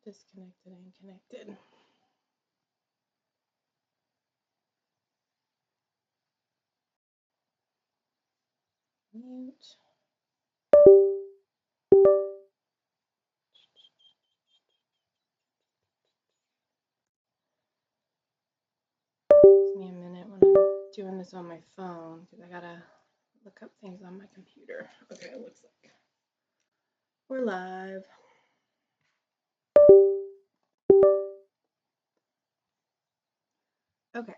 Disconnected and connected. Mute. Takes me a minute when I'm doing this on my phone because I gotta look up things on my computer. Okay, it looks like we're live. Okay.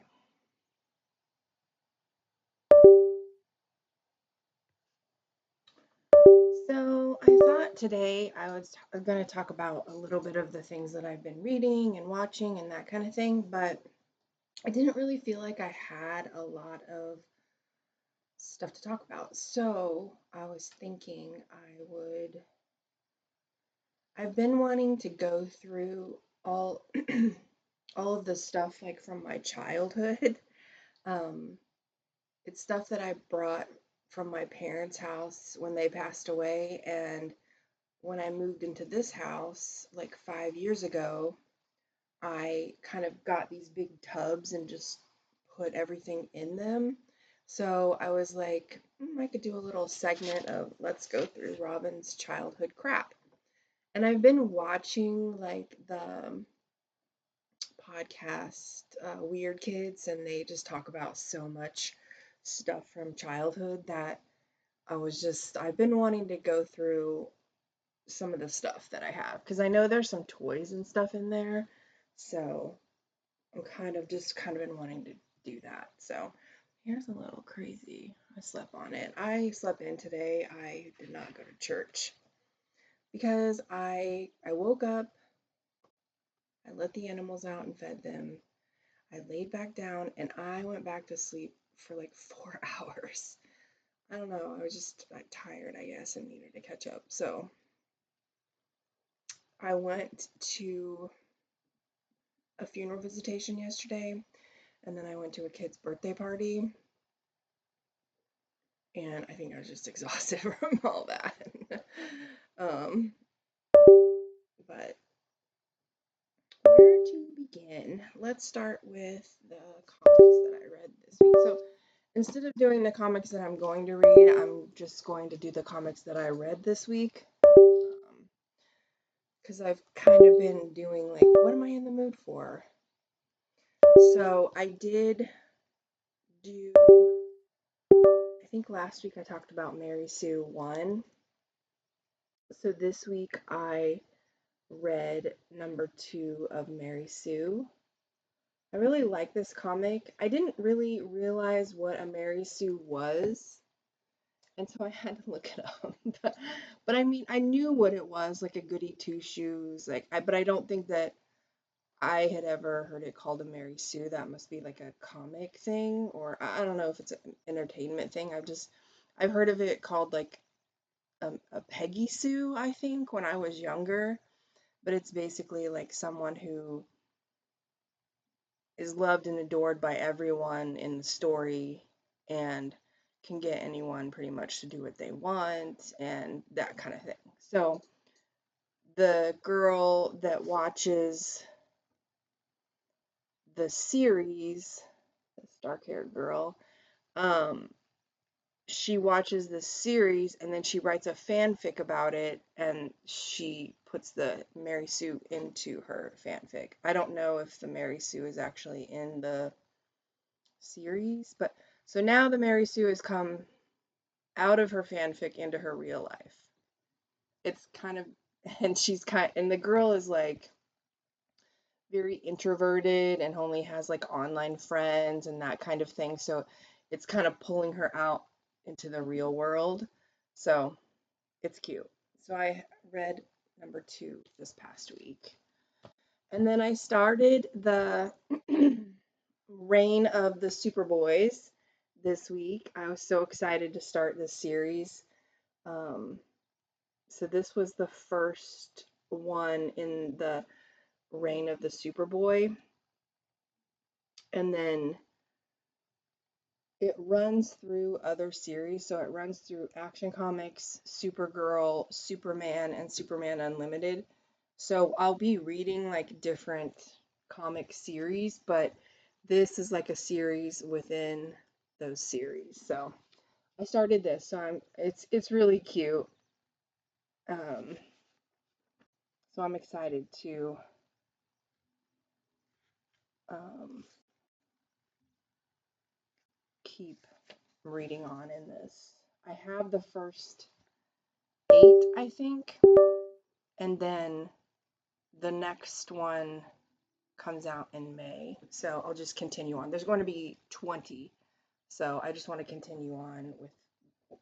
So I thought today I was going to talk about a little bit of the things that I've been reading and watching and that kind of thing, but I didn't really feel like I had a lot of stuff to talk about. So I was thinking I've been wanting to go through all all of the stuff like from my childhood. Um, it's stuff that I brought from my parents' house when they passed away, and when I moved into this house like 5 years ago, I kind of got these big tubs and just put everything in them. So I was like, I could do a little segment of let's go through Robin's childhood crap. And I've been watching like the podcast Weird Kids, and they just talk about so much stuff from childhood that I've been wanting to go through some of the stuff that I have because I know there's some toys and stuff in there. So I'm kind of been wanting to do that. So here's a little crazy. I slept on it. I slept in today. I did not go to church because I woke up, I let the animals out and fed them. I laid back down and I went back to sleep for like 4 hours. I don't know. I was just tired, I guess, and needed to catch up. So I went to a funeral visitation yesterday, and then I went to a kid's birthday party, and I think I was just exhausted from all that. um, but where to begin? Let's start with the comics that I read this week. So instead of doing the comics that I'm going to read, I'm just going to do the comics that I read this week. Because I've kind of been doing like, what am I in the mood for? So I did do, I think last week I talked about Mary Sue 1. So this week I read number 2 of Mary Sue. I really like this comic. I didn't really realize what a Mary Sue was, and so I had to look it up. But I mean, I knew what it was, like a goody two shoes. But I don't think that I had ever heard it called a Mary Sue. That must be like a comic thing, or I don't know if it's an entertainment thing. I've heard of it called like a Peggy Sue, I think, when I was younger. But it's basically like someone who is loved and adored by everyone in the story and can get anyone pretty much to do what they want and that kind of thing. So the girl that watches the series, this dark-haired girl, um, she watches the series and then she writes a fanfic about it and she puts the Mary Sue into her fanfic. I don't know if the Mary Sue is actually in the series, but so now the Mary Sue has come out of her fanfic into her real life. It's kind of, and the girl is like very introverted and only has like online friends and that kind of thing. So it's kind of pulling her out into the real world. So it's cute. So I read number 2 this past week. And then I started the Reign of the Superboys this week. I was so excited to start this series. Um, so this was the first one in the Reign of the Superboy. And then it runs through other series. So it runs through Action Comics, Supergirl, Superman, and Superman Unlimited. So I'll be reading like different comic series, but this is like a series within those series. So I started this, so it's really cute. Um, so I'm excited to um, keep reading on in this. I have the first 8, I think, and then the next one comes out in May. So I'll just continue on. There's going to be 20. So I just want to continue on with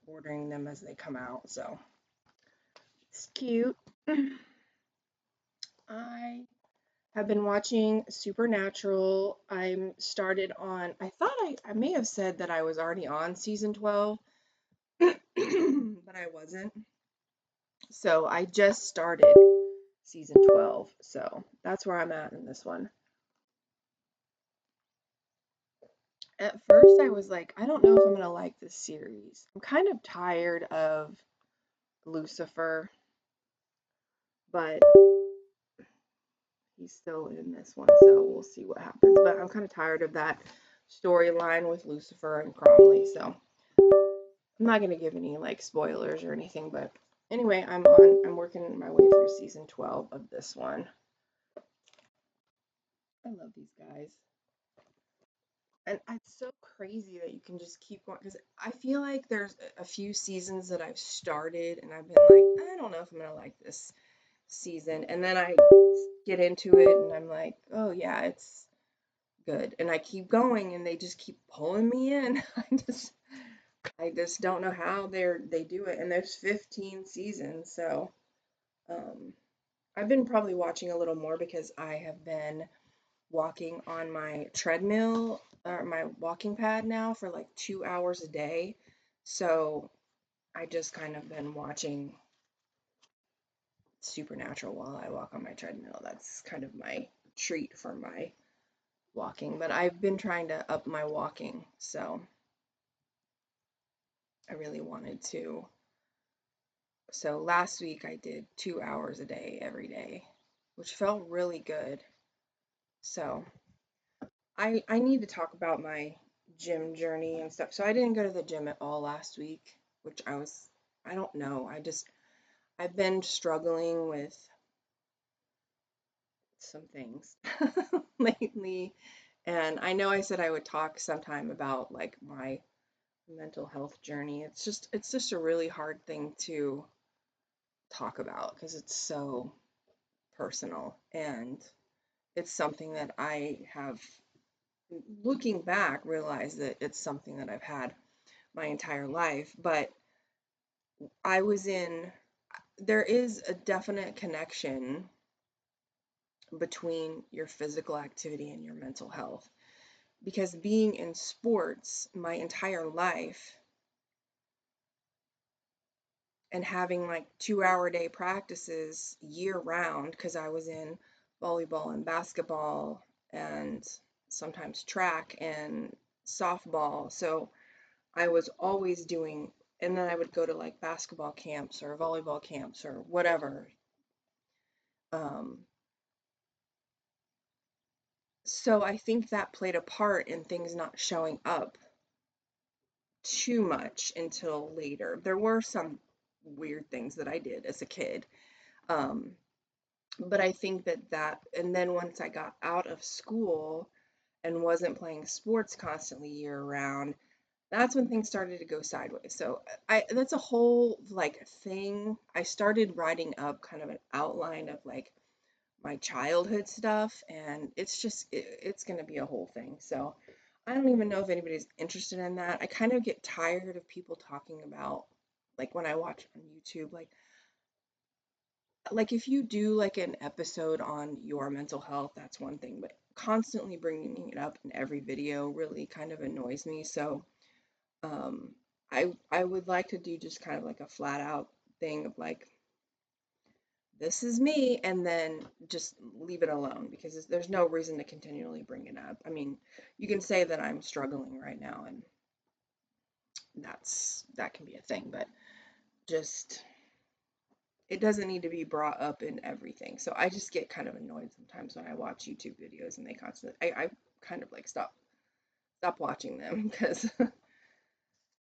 ordering them as they come out. So it's cute. I have been watching Supernatural. I'm started on, I thought I may have said that I was already on season 12, but I wasn't. So I just started season 12. So that's where I'm at in this one. At first, I was like, I don't know if I'm going to like this series. I'm kind of tired of Lucifer, but he's still in this one, so we'll see what happens. But I'm kind of tired of that storyline with Lucifer and Cromley, so I'm not going to give any like spoilers or anything. But anyway, I'm working my way through season 12 of this one. I love these guys. And it's so crazy that you can just keep going because I feel like there's a few seasons that I've started and I've been like, I don't know if I'm gonna like this season, and then I get into it and I'm like, oh yeah, it's good, and I keep going and they just keep pulling me in. I just don't know how they do it, and there's 15 seasons, so um, I've been probably watching a little more because I have been walking on my treadmill or my walking pad now for like 2 hours a day. So I just kind of been watching Supernatural while I walk on my treadmill. That's kind of my treat for my walking. But I've been trying to up my walking, so I really wanted to. So last week I did 2 hours a day every day, which felt really good. So I need to talk about my gym journey and stuff. So I didn't go to the gym at all last week, which I don't know. I've been struggling with some things lately. And I know I said I would talk sometime about like my mental health journey. It's just a really hard thing to talk about because it's so personal, and it's something that I have, looking back, realized that it's something that I've had my entire life. But I was in, there is a definite connection between your physical activity and your mental health. Because being in sports my entire life and having like 2 hour day practices year round, because I was in volleyball and basketball and sometimes track and softball. So I was always doing, and then I would go to like basketball camps or volleyball camps or whatever. Um, so I think that played a part in things not showing up too much until later. There were some weird things that I did as a kid. Um, but I think and then once I got out of school and wasn't playing sports constantly year round, that's when things started to go sideways. So that's a whole like thing. I started writing up kind of an outline of like my childhood stuff, and it's going to be a whole thing. So I don't even know if anybody's interested in that. I kind of get tired of people talking about, like when I watch on YouTube, like if you do like an episode on your mental health, that's one thing, but constantly bringing it up in every video really kind of annoys me. So um, I would like to do just kind of like a flat out thing of like, this is me, and then just leave it alone because there's no reason to continually bring it up. I mean, you can say that I'm struggling right now, and that can be a thing, but just it doesn't need to be brought up in everything. So I just get kind of annoyed sometimes when I watch YouTube videos and they constantly, I kind of like stop watching them because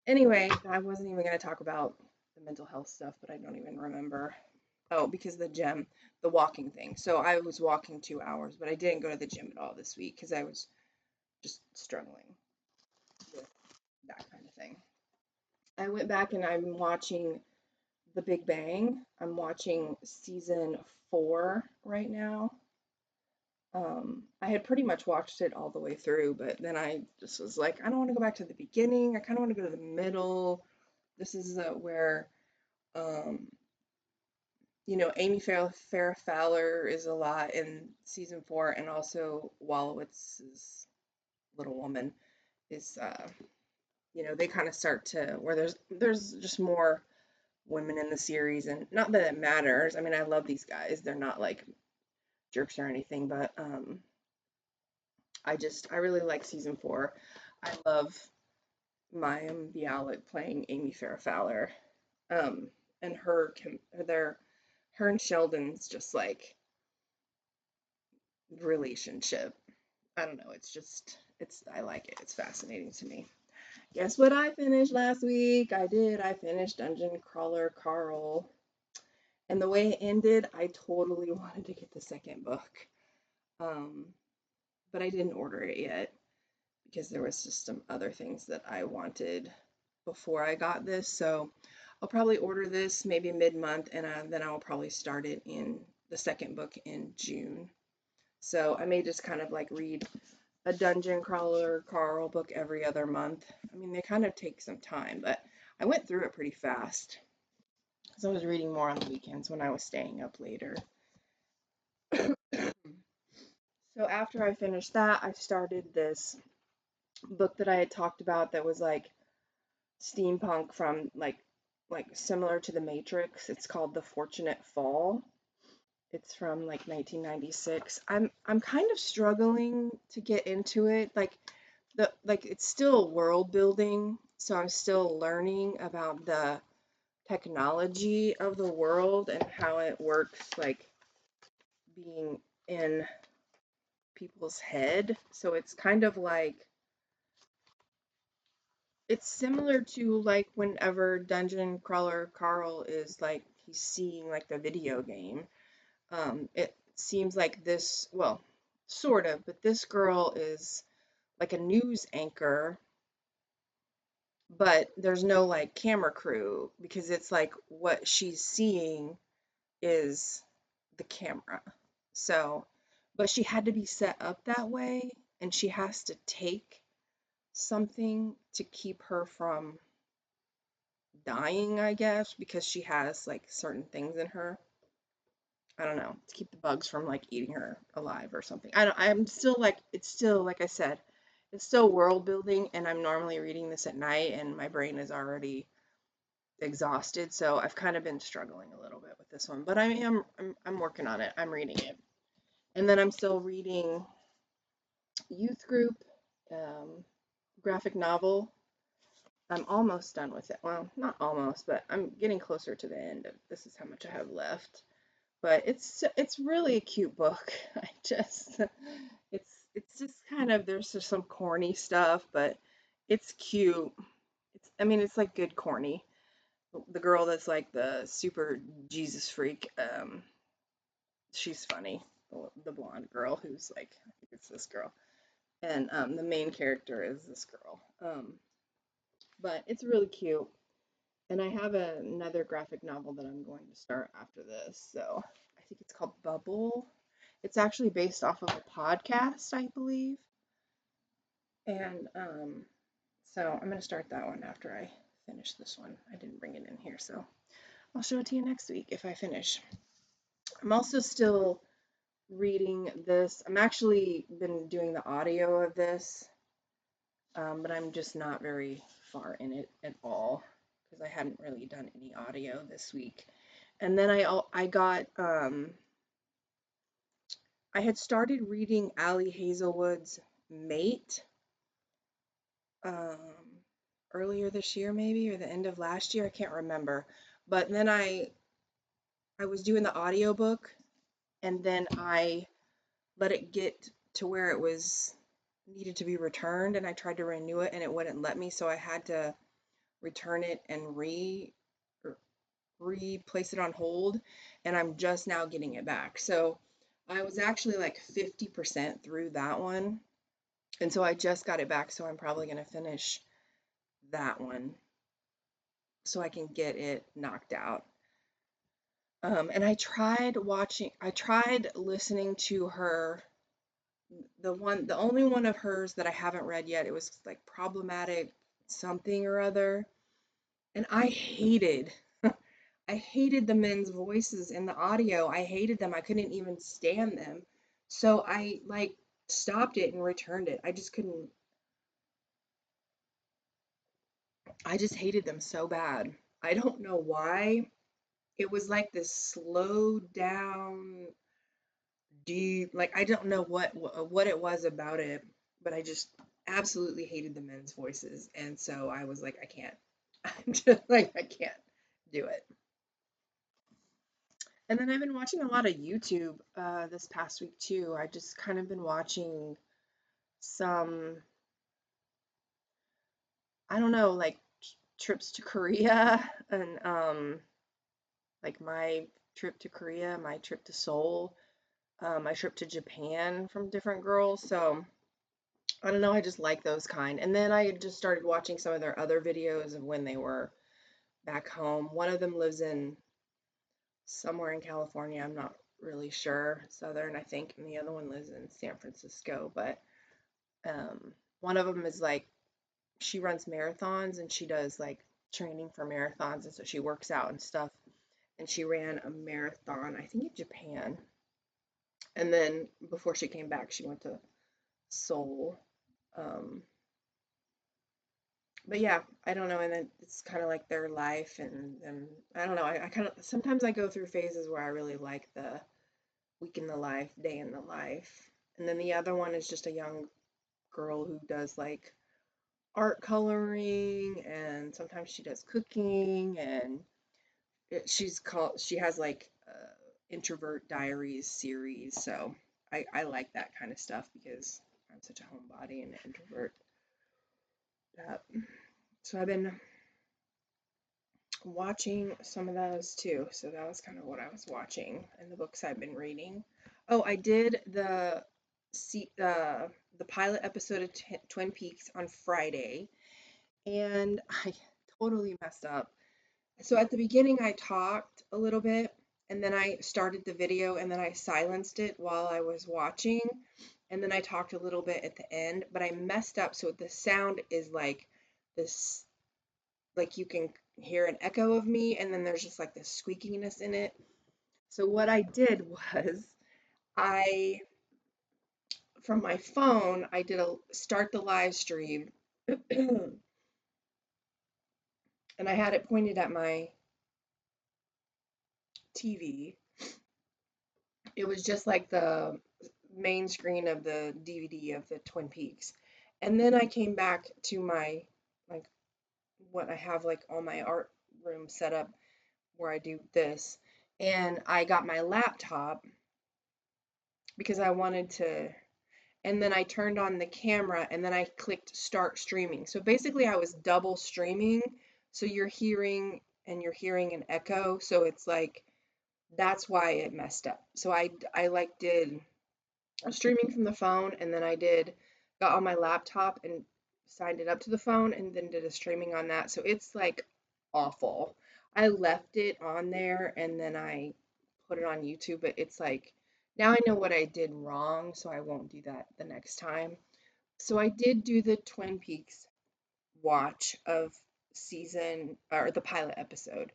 anyway, I wasn't even going to talk about the mental health stuff, but I don't even remember. Oh, because the walking thing. So I was walking 2 hours, but I didn't go to the gym at all this week because I was just struggling with that kind of thing. I went back and I'm watching The Big Bang. I'm watching season 4 right now. I had pretty much watched it all the way through, but then I just was like, I don't want to go back to the beginning. I kind of want to go to the middle. This is where, um, Amy Farrah Fowler is a lot in season 4, and also Wolowitz's Little Woman is, they kind of start to where there's just more women in the series, and not that it matters. I mean, I love these guys. They're not like jerks or anything, but I really like season 4. I love Mayim Bialik playing Amy Farrah Fowler. Um, and her and Sheldon's just like relationship. I don't know, I like it. It's fascinating to me. Guess what I finished last week? I finished Dungeon Crawler Carl. And the way it ended, I totally wanted to get the second book. Um, but I didn't order it yet because there was just some other things that I wanted before I got this. So I'll probably order this maybe mid-month, and then I'll probably start it in the second book in June. So I may just kind of like read a Dungeon Crawler Carl book every other month. I mean, they kind of take some time, but I went through it pretty fast because I was reading more on the weekends when I was staying up later. So after I finished that, I started this book that I had talked about that was like steampunk from like similar to the Matrix. It's called The Fortunate Fall. It's from like 1996. I'm kind of struggling to get into it. Like it's still world building, so I'm still learning about the technology of the world and how it works, like being in people's head. So it's kind of like it's similar to like whenever Dungeon Crawler Carl is like he's seeing like the video game. It seems like this, well, sort of, but this girl is like a news anchor, but there's no like camera crew because it's like what she's seeing is the camera. So, but she had to be set up that way, and she has to take something to keep her from dying, I guess, because she has like certain things in her. I don't know, to keep the bugs from like eating her alive or something. I'm still like it's still like I said, it's still world building, and I'm normally reading this at night and my brain is already exhausted, so I've kind of been struggling a little bit with this one, but I'm working on it. I'm reading it. And then I'm still reading Youth Group graphic novel. I'm almost done with it. Well, not almost, but I'm getting closer to the end of this is how much I have left. But it's really a cute book. I just it's just kind of there's just some corny stuff, but it's cute. I mean it's like good corny. The girl that's like the super Jesus freak, she's funny. The blonde girl who's like I think it's this girl, and the main character is this girl. But it's really cute. And I have another graphic novel that I'm going to start after this. So I think it's called Bubble. It's actually based off of a podcast, I believe. And so I'm going to start that one after I finish this one. I didn't bring it in here, so I'll show it to you next week if I finish. I'm also still reading this. I'm actually been doing the audio of this, but I'm just not very far in it at all because I hadn't really done any audio this week. And then I got I had started reading Ali Hazelwood's Mate earlier this year maybe or the end of last year, I can't remember. But then I I was doing the audiobook and then I let it get to where it was needed to be returned and I tried to renew it and it wouldn't let me, so I had to return it and or replace it on hold, and I'm just now getting it back. So I was actually like 50% through that one, and so I just got it back, so I'm probably going to finish that one so I can get it knocked out. And I tried listening to her, the only one of hers that I haven't read yet. It was like Problematic something or other, and I hated the men's voices in the audio. I hated them. I couldn't even stand them. So I like stopped it and returned it. I just couldn't, I just hated them so bad. I don't know why. It was like this slowed down, deep, like I don't know what it was about it, but I just absolutely hated the men's voices. And so I was like, I can't. I'm just like, I can't do it. And then I've been watching a lot of YouTube this past week too. I just kind of been watching some, I don't know, like trips to Korea and like my trip to Korea, my trip to Seoul, my trip to Japan from different girls. So I don't know, I just like those kind. And then I just started watching some of their other videos of when they were back home. One of them lives in somewhere in California. I'm not really sure. Southern, I think, and the other one lives in San Francisco. But one of them is like she runs marathons and she does like training for marathons, and so she works out and stuff. And she ran a marathon, I think in Japan. And then before she came back, she went to Seoul. Um, but yeah, I don't know. And then it's kind of like their life, and I don't know. I kind of sometimes I go through phases where I really like the week in the life, day in the life. And then the other one is just a young girl who does like art coloring, and sometimes she does cooking, and she has like introvert diaries series. So I like that kind of stuff because I'm such a homebody and an introvert. Uh, so I've been watching some of those too. So that was kind of what I was watching and the books I've been reading. Oh, I did the pilot episode of Twin Peaks on Friday, and I totally messed up. So at the beginning, I talked a little bit, and then I started the video, and then I silenced it while I was watching, and then I talked a little bit at the end, but I messed up. So the sound is like this, like you can hear an echo of me, and then there's just like this squeakiness in it. So what I did was I, from my phone, I did a start the live stream, and I had it pointed at my TV. It was just like the main screen of the DVD of the Twin Peaks. And then I came back to my like what I have like all my art room set up where I do this. And I got my laptop because I wanted to, and then I turned on the camera and then I clicked start streaming. So basically I was double streaming. So you're hearing an echo. So it's like that's why it messed up. So I like did streaming from the phone, and then got on my laptop and signed it up to the phone and then did a streaming on that. So it's like awful. I left it on there and then I put it on YouTube, but it's like now I know what I did wrong, so I won't do that the next time. So I did do the Twin Peaks watch of season or the pilot episode.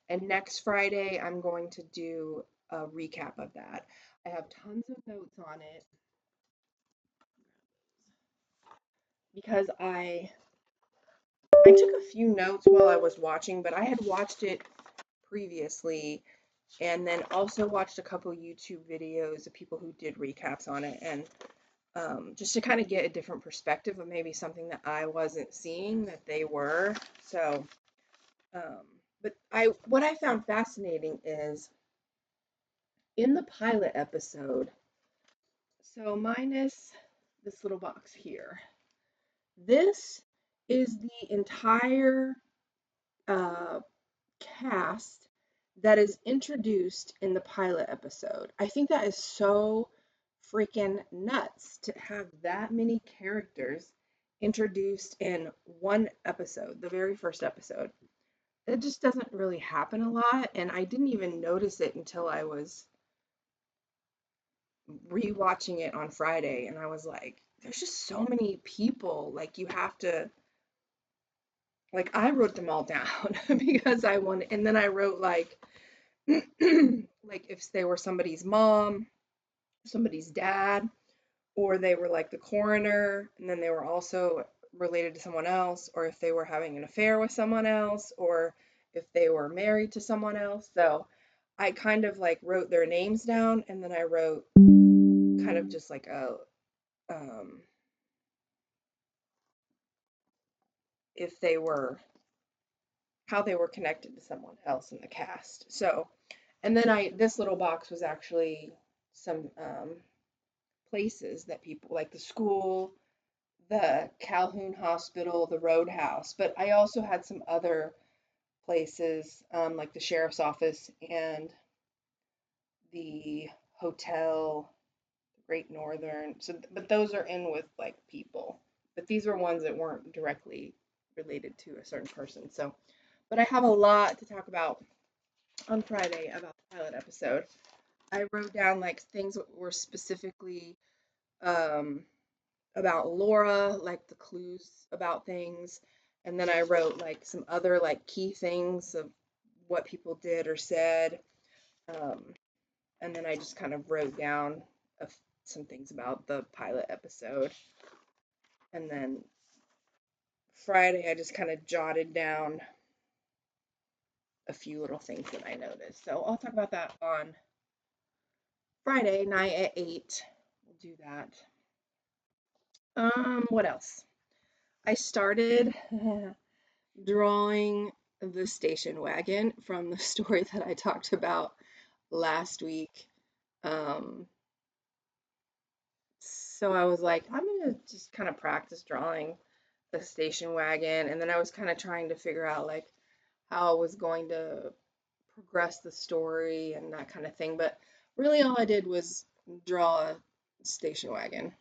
And next Friday, I'm going to do a recap of that. I have tons of notes on it because I took a few notes while I was watching, but I had watched it previously and then also watched a couple YouTube videos of people who did recaps on it, and just to kind of get a different perspective of maybe something that I wasn't seeing that they were. So, um, but what I found fascinating is in the pilot episode, so minus this little box here, this is the entire uh, cast that is introduced in the pilot episode. I think that is so freaking nuts to have that many characters introduced in one episode, the very first episode. It just doesn't really happen a lot, and I didn't even notice it until I was rewatching it on Friday, and I was like, there's just so many people. Like, you have to, like, I wrote them all down because I wanted, and then I wrote, like, like if they were somebody's mom, somebody's dad, or they were like the coroner, and then they were also related to someone else, or if they were having an affair with someone else, or if they were married to someone else. So I kind of like wrote their names down, and then I wrote kind of just like a um, if they were how they were connected to someone else in the cast. So, and then this little box was actually some places that people like the school, the Calhoun Hospital, the Roadhouse, but I also had some other places like the sheriff's office and the hotel, the Great Northern. So, but those are in with like people. But these were ones that weren't directly related to a certain person. So, but I have a lot to talk about on Friday about the pilot episode. I wrote down like things that were specifically um, about Laura, like the clues about things. And then I wrote like some other like key things of what people did or said. Um, and then I just kind of wrote down some things about the pilot episode. And then Friday, I just kind of jotted down a few little things that I noticed. So I'll talk about that on Friday night at 8. We'll do that. What else? I started drawing the station wagon from the story that I talked about last week. Um, so I was like, I'm gonna just kind of practice drawing the station wagon, and then I was kind of trying to figure out like how I was going to progress the story and that kind of thing. But really, all I did was draw a station wagon.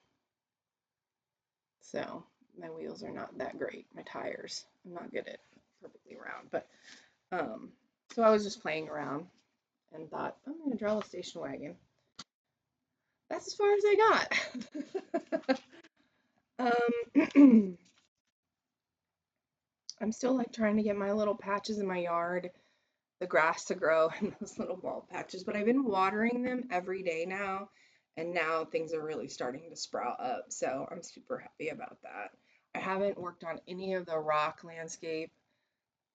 So my wheels are not that great. My tires, I'm not good at perfectly round, but um, so I was just playing around and thought, I'm going to draw a station wagon. That's as far as I got. I'm still like trying to get my little patches in my yard, the grass to grow in those little bulb patches, but I've been watering them every day now, and now things are really starting to sprout up. So I'm super happy about that. I haven't worked on any of the rock landscape.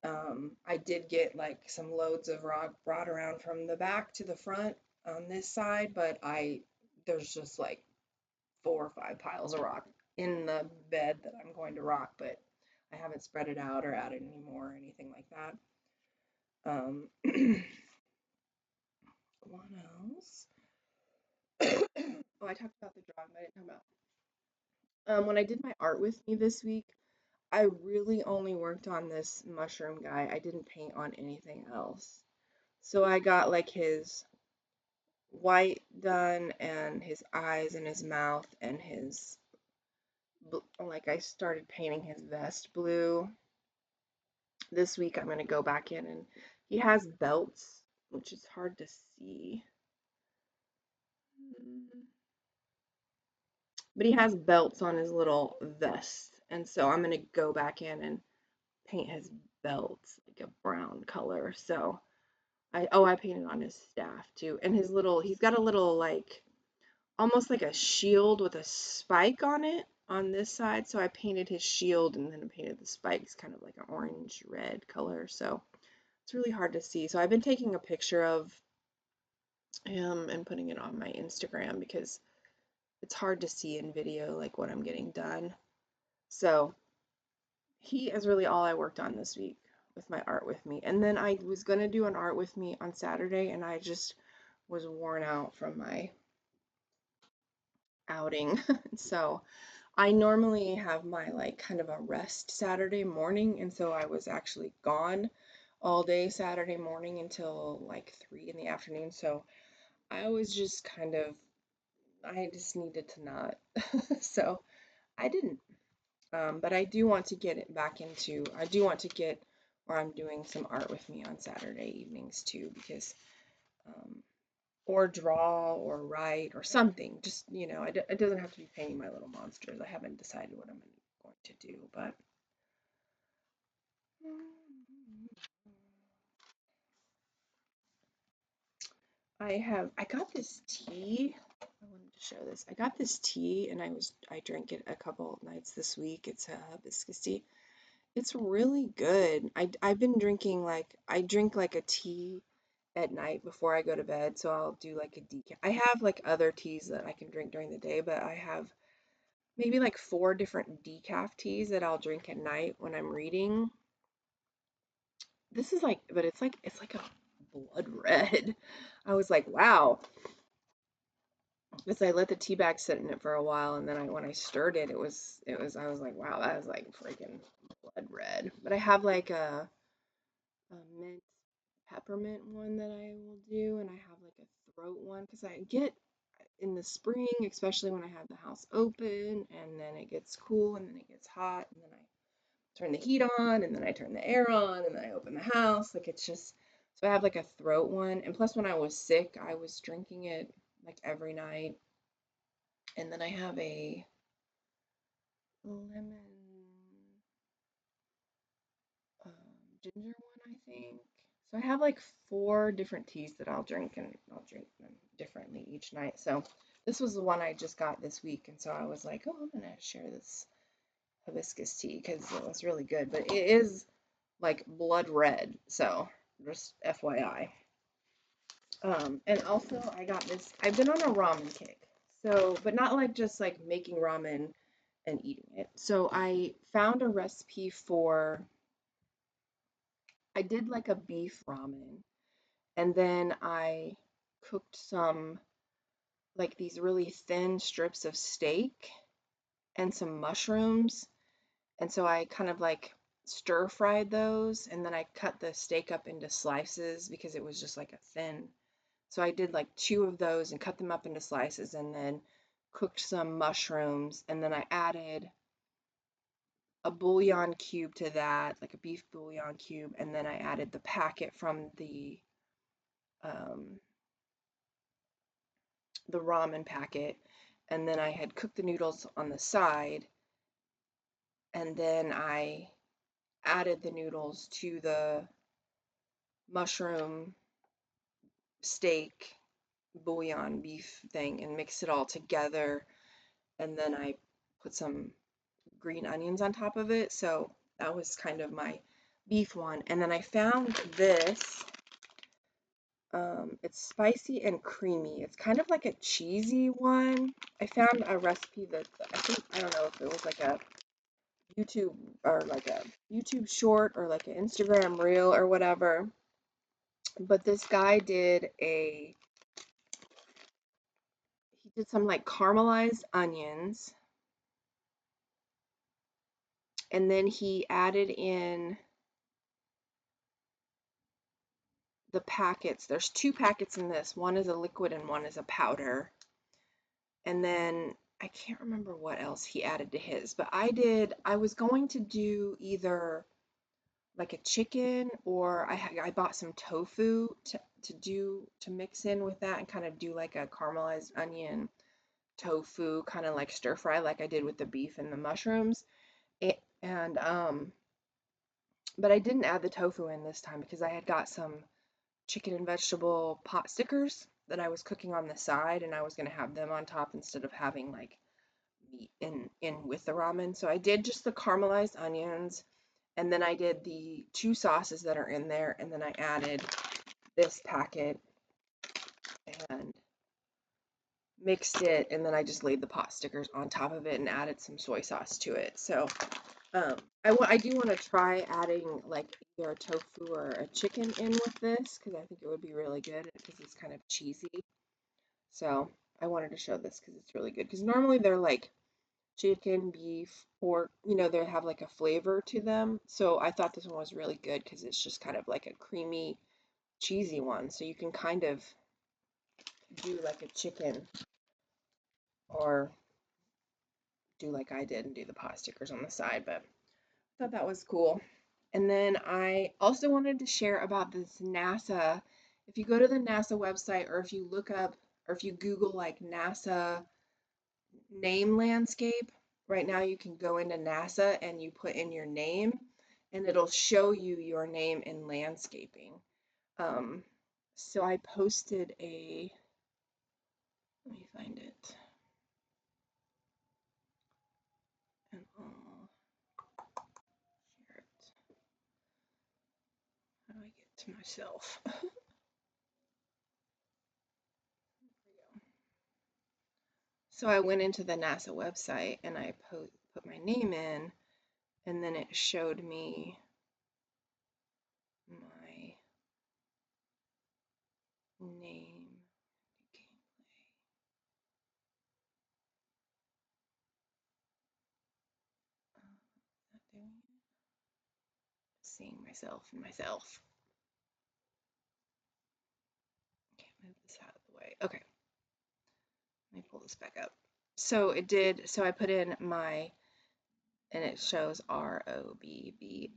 I did get like some loads of rock brought around from the back to the front on this side, but there's just like 4 or 5 piles of rock in the bed that I'm going to rock, but I haven't spread it out or added any more or anything like that. What else? Oh, I talked about the drawing, but I didn't talk about. When I did my art with me this week, I really only worked on this mushroom guy. I didn't paint on anything else. So I got like his white done and his eyes and his mouth and his like I started painting his vest blue. This week I'm going to go back in and he has belts, which is hard to see. But he has belts on his little vest. And so I'm going to go back in and paint his belts like a brown color. So I painted on his staff too. And he's got a little like almost like a shield with a spike on it on this side. So I painted his shield and then I painted the spikes kind of like an orange red color. So it's really hard to see. So I've been taking a picture of him and putting it on my Instagram because it's hard to see in video like what I'm getting done. So he is really all I worked on this week with my art with me. And then I was going to do an art with me on Saturday and I just was worn out from my outing. So I normally have my like kind of a rest Saturday morning, and so I was actually gone all day Saturday morning until like 3 in the afternoon. So I was just kind of, I just needed to not. So I didn't. But I do want to get it back into, I do want to get where I'm doing some art with me on Saturday evenings too, because, um, or draw or write or something. Just, it doesn't have to be painting my little monsters. I haven't decided what I'm going to do, but I got this tea. I wanted to show this. I got this tea and I drank it a couple nights this week. It's a hibiscus tea. It's really good. I've been drinking I drink like a tea at night before I go to bed, so I'll do like a decaf. I have like other teas that I can drink during the day, but I have maybe like 4 different decaf teas that I'll drink at night when I'm reading. This is like, but it's like a blood red. I was like, wow. Because I let the tea bag sit in it for a while, and then when I stirred it, I was like, wow, that was like freaking blood red. But I have like a mint peppermint one that I will do, and I have like a throat one because I get in the spring, especially when I have the house open, and then it gets cool, and then it gets hot, and then I turn the heat on, and then I turn the air on, and then I open the house. Like it's just, so I have like a throat one, and plus when I was sick, I was drinking it like every night, and then I have a lemon um, ginger one, I think. So I have like 4 different teas that I'll drink, and I'll drink them differently each night. So this was the one I just got this week, and so I was like, oh, I'm gonna share this hibiscus tea because it was really good. But it is like blood red, so just FYI. And also I got this. I've been on a ramen kick, so but not like just like making ramen and eating it. So I found a recipe for. I did like a beef ramen, and then I cooked some like these really thin strips of steak and some mushrooms. And so I kind of like stir fried those, and then I cut the steak up into slices because it was just like a thin. So I did like 2 of those and cut them up into slices, and then cooked some mushrooms, and then I added a bouillon cube to that, like a beef bouillon cube, and then I added the packet from um, the ramen packet, and then I had cooked the noodles on the side, and then I added the noodles to the mushroom steak bouillon beef thing and mixed it all together, and then I put some green onions on top of it. So that was kind of my beef one. And then I found this. It's spicy and creamy. It's kind of like a cheesy one. I found a recipe that I think, I don't know if it was like a YouTube or like a YouTube short or like an Instagram reel or whatever. But this guy he did some like caramelized onions, and then he added in the packets. There's 2 packets in this. One is a liquid and one is a powder. And then I can't remember what else he added to his, but I was going to do either like a chicken, or I bought some tofu to mix in with that and kind of do like a caramelized onion tofu kind of like stir fry like I did with the beef and the mushrooms. And but I didn't add the tofu in this time because I had got some chicken and vegetable pot stickers that I was cooking on the side, and I was gonna have them on top instead of having like meat in with the ramen. So I did just the caramelized onions, and then I did the 2 sauces that are in there, and then I added this packet and mixed it, and then I just laid the pot stickers on top of it and added some soy sauce to it. So I do want to try adding like either a tofu or a chicken in with this because I think it would be really good because it's kind of cheesy. So I wanted to show this because it's really good. Because normally they're like chicken, beef, pork, they have like a flavor to them. So I thought this one was really good because it's just kind of like a creamy, cheesy one. So you can kind of do like a chicken or do like I did and do the pot stickers on the side. But I thought that was cool. And then I also wanted to share about this NASA. If you go to the NASA website or if you look up or if you Google like NASA name landscape, right now you can go into NASA and you put in your name and it'll show you your name in landscaping. Um, so I posted let me find it, and I'll share it. How do I get to myself? So I went into the NASA website and I put my name in, and then it showed me my name. Seeing myself and myself. Can't move this out of the way. Okay, let me pull this back up. So it did. So I put in my, and it shows ROBBIN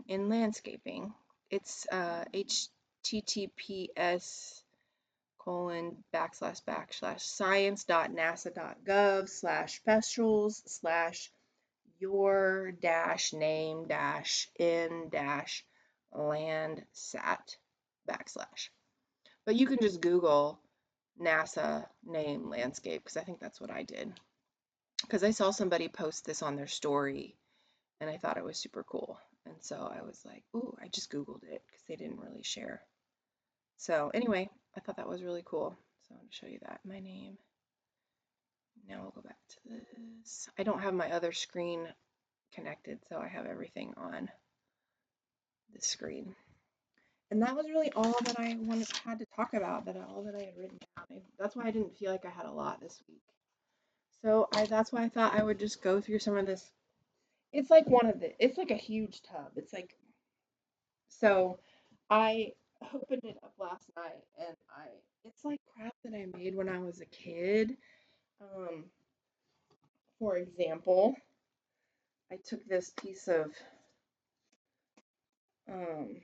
in landscaping. It's https://science.nasa.gov/specials/your-name-landsat/. But you can just Google NASA name landscape because I think that's what I did. Because I saw somebody post this on their story and I thought it was super cool. And so I was like, ooh, I just Googled it because they didn't really share. So anyway, I thought that was really cool. So I'm going to show you that. My name. Now I'll go back to this. I don't have my other screen connected, so I have everything on the screen. And that was really all that I had to talk about, all that I had written down. That's why I didn't feel like I had a lot this week. So that's why I thought I would just go through some of this. It's like it's like a huge tub. It's like, so I opened it up last night and it's like crap that I made when I was a kid. Um, for example, I took this piece of um,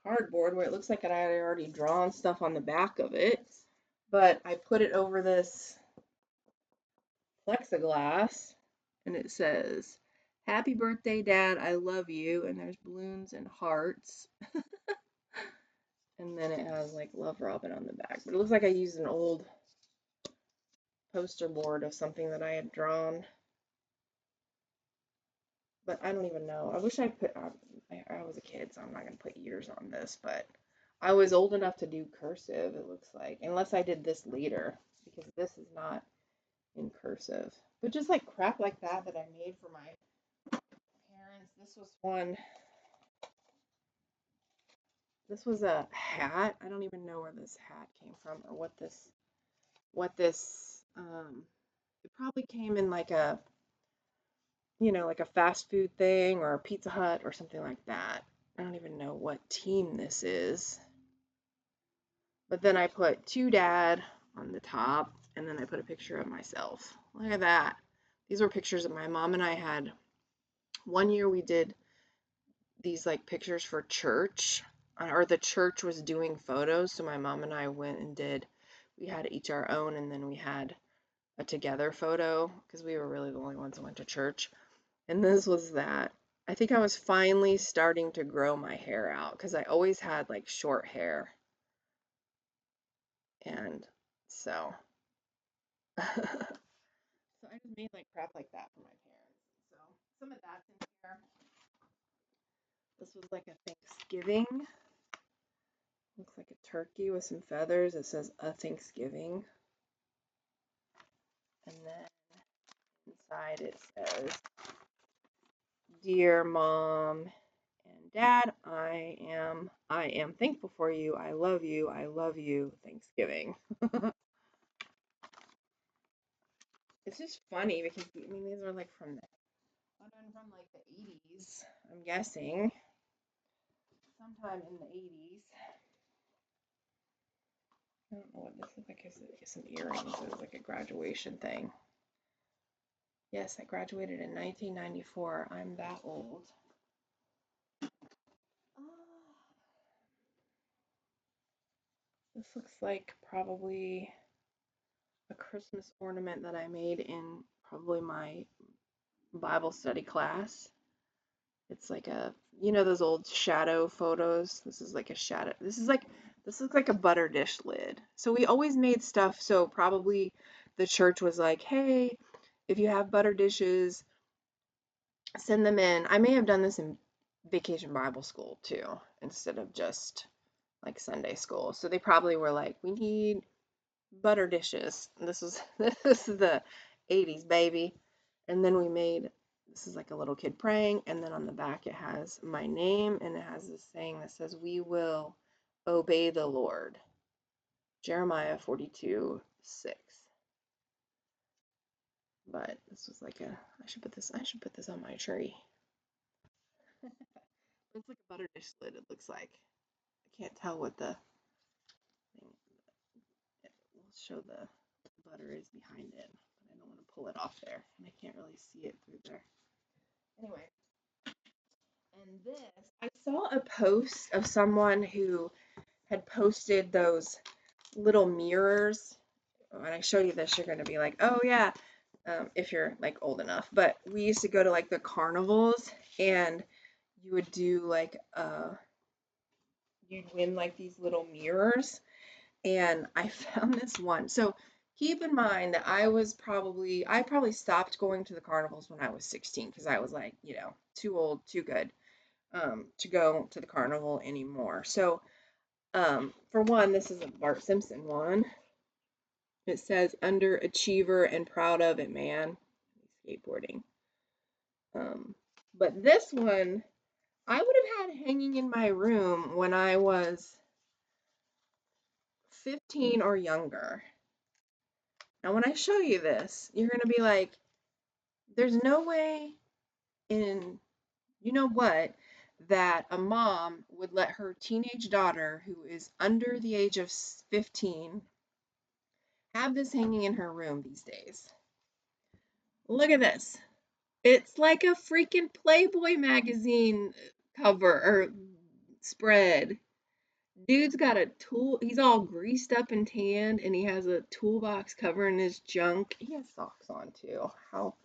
cardboard where it looks like I had already drawn stuff on the back of it, but I put it over this plexiglass and it says, "Happy birthday, Dad, I love you," and there's balloons and hearts. And then it has like Love Robin on the back. But it looks like I used an old poster board of something that I had drawn. But I don't even know. I wish I put, I was a kid, so I'm not going to put years on this, but I was old enough to do cursive, it looks like. Unless I did this later, because this is not in cursive. But just like crap like that I made for my parents. This was a hat. I don't even know where this hat came from or it probably came in like like a fast food thing or a Pizza Hut or something like that. I don't even know what team this is. But then I put to Dad on the top, and then I put a picture of myself. Look at that. These were pictures that my mom and I had. One year we did these like pictures for church, or the church was doing photos, so my mom and I went and we had each our own, and then we had a together photo because we were really the only ones that went to church. And this was that. I think I was finally starting to grow my hair out because I always had like short hair. And so, so I just made like crap like that for my parents. So some of that's in here. This was like a Thanksgiving. Looks like a turkey with some feathers. It says a Thanksgiving. And then side it says, "Dear Mom and Dad, I am thankful for you. I love you. I love you. Thanksgiving." It's just funny because these are like from the 80s, I'm guessing, sometime in the 80s. I don't know what this looks like. It's like some earrings. It was like a graduation thing. Yes, I graduated in 1994. I'm that old. This looks like probably a Christmas ornament that I made in probably my Bible study class. It's like those old shadow photos. This is like a shadow. This looks like a butter dish lid. So we always made stuff. So probably the church was like, "Hey, if you have butter dishes, send them in." I may have done this in Vacation Bible School too, instead of just like Sunday school. So they probably were like, "We need butter dishes." And this is the 80s, baby. And then this is like a little kid praying, and then on the back it has my name, and it has this saying that says, "We will obey the Lord." Jeremiah 42:6. But this was like I should put this on my tree. It's like a butter dish lid, it looks like. I can't tell what the thing, it will show the butter is behind it, but I don't want to pull it off there, and I can't really see it through there. Anyway, and this, I saw a post of someone who had posted those little mirrors. When I show you this, you're going to be like, "Oh yeah," if you're like old enough. But we used to go to like the carnivals, and you would do like you'd win like these little mirrors, and I found this one. So keep in mind that I probably stopped going to the carnivals when I was 16 because I was like, too old, too good to go to the carnival anymore. So for one, this is a Bart Simpson one. It says underachiever and proud of it, man. Skateboarding. But this one I would have had hanging in my room when I was 15 or younger. Now, when I show you this, you're going to be like, there's no way in, what, that a mom would let her teenage daughter, who is under the age of 15, have this hanging in her room these days. Look at this. It's like a freaking Playboy magazine cover or spread. Dude's got a tool. He's all greased up and tanned, and he has a toolbox covering his junk. He has socks on too. How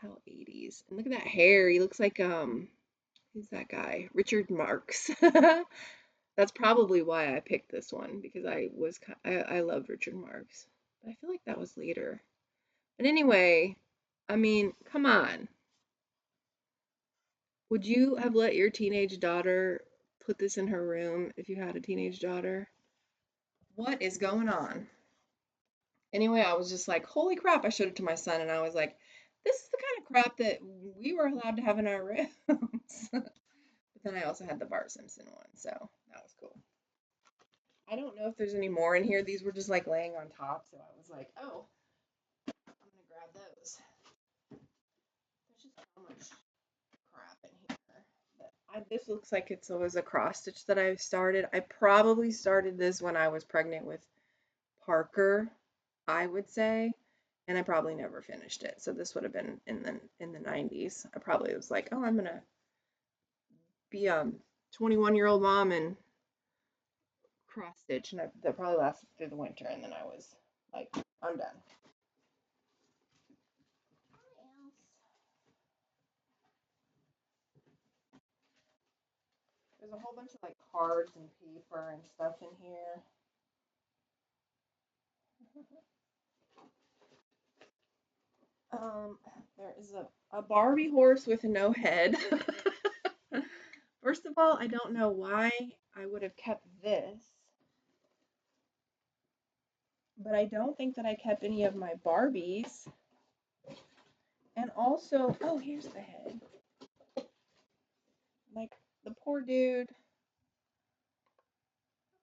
80s. And look at that hair. He looks like who's that guy? Richard Marx. That's probably why I picked this one, because I loved Richard Marx. But I feel like that was later. But anyway, come on. Would you have let your teenage daughter put this in her room if you had a teenage daughter? What is going on? Anyway, I was just like, holy crap, I showed it to my son, and I was like, this is the kind of crap that we were allowed to have in our rooms. But then I also had the Bart Simpson one, so that was cool. I don't know if there's any more in here. These were just like laying on top, so I was like, oh, I'm gonna grab those. There's just so much crap in here. But this looks like it was a cross stitch that I started. I probably started this when I was pregnant with Parker, I would say, and I probably never finished it. So this would have been in the 90s. I probably was like, oh, I'm gonna be a 21-year-old mom and cross stitch, and that probably lasted through the winter, and then I was like, I'm done. There's a whole bunch of like cards and paper and stuff in here. There is a Barbie horse with no head. First of all, I don't know why I would have kept this, but I don't think that I kept any of my Barbies. also, oh, here's the head. Like, the poor dude,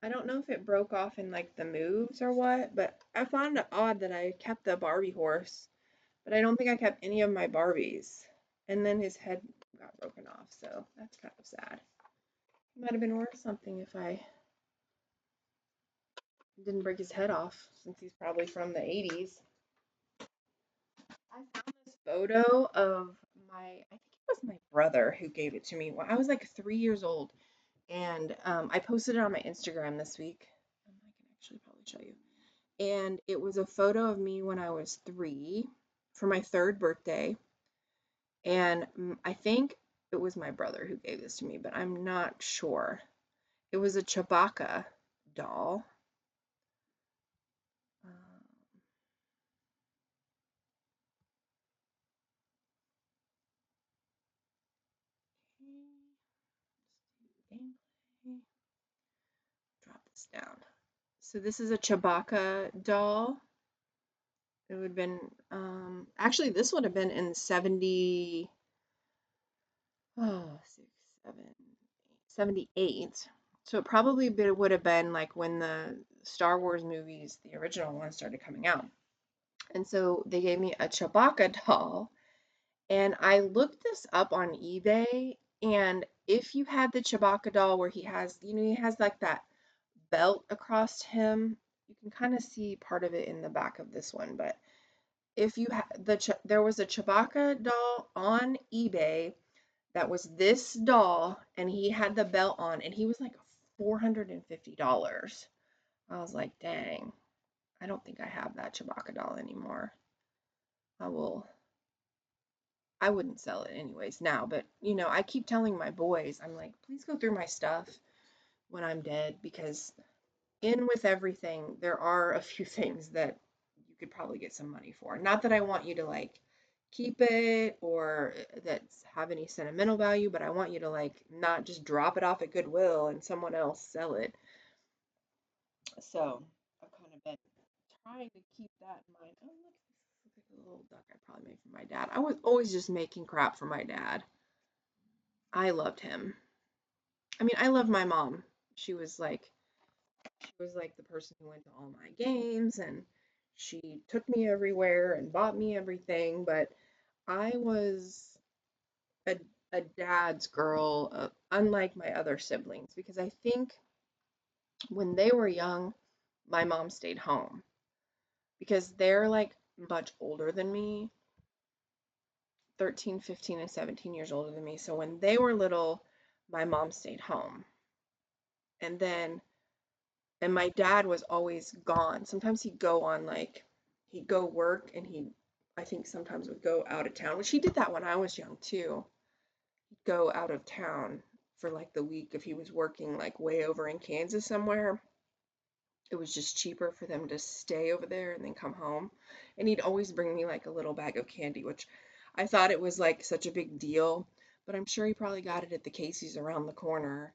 I don't know if it broke off in like the moves or what, but I found it odd that I kept the Barbie horse, but I don't think I kept any of my Barbies. And then his head got broken off, so that's kind of sad. It might have been worth something if I didn't break his head off, since he's probably from the 80s. I found this photo of I think it was my brother who gave it to me when I was like 3 years old. And I posted it on my Instagram this week. I can actually probably show you. And it was a photo of me when I was 3 for my 3rd birthday. And I think it was my brother who gave this to me, but I'm not sure. It was a Chewbacca doll. Okay. Drop this down. So this is a Chewbacca doll. It would have been, actually, this would have been in 70, oh, 6, 7, 78. So it probably would have been like when the Star Wars movies, the original ones, started coming out. And so they gave me a Chewbacca doll, and I looked this up on eBay. And if you had the Chewbacca doll where he has, he has like that belt across him, you can kind of see part of it in the back of this one. But if you had there was a Chewbacca doll on eBay that was this doll, and he had the belt on, and he was like $450. I was like, dang, I don't think I have that Chewbacca doll anymore. I wouldn't sell it anyways now, but I keep telling my boys, I'm like, please go through my stuff when I'm dead, because in with everything, there are a few things that you could probably get some money for. Not that I want you to like keep it or that have any sentimental value, but I want you to like not just drop it off at Goodwill and someone else sell it. So I've kind of been trying to keep that in mind. Oh, look, this looks like a little duck I probably made for my dad. I was always just making crap for my dad. I loved him. I mean, I love my mom. She was like the person who went to all my games, and she took me everywhere and bought me everything, but I was a, a dad's girl, unlike my other siblings, because I think when they were young, my mom stayed home because they're like much older than me, 13, 15, and 17 years older than me. So when they were little, my mom stayed home. And then, and my dad was always gone. Sometimes he'd go work, and I think sometimes would go out of town, which he did that when I was young too. He'd go out of town for like the week if he was working like way over in Kansas somewhere. It was just cheaper for them to stay over there and then come home. And he'd always bring me like a little bag of candy, which I thought it was like such a big deal, but I'm sure he probably got it at the Casey's around the corner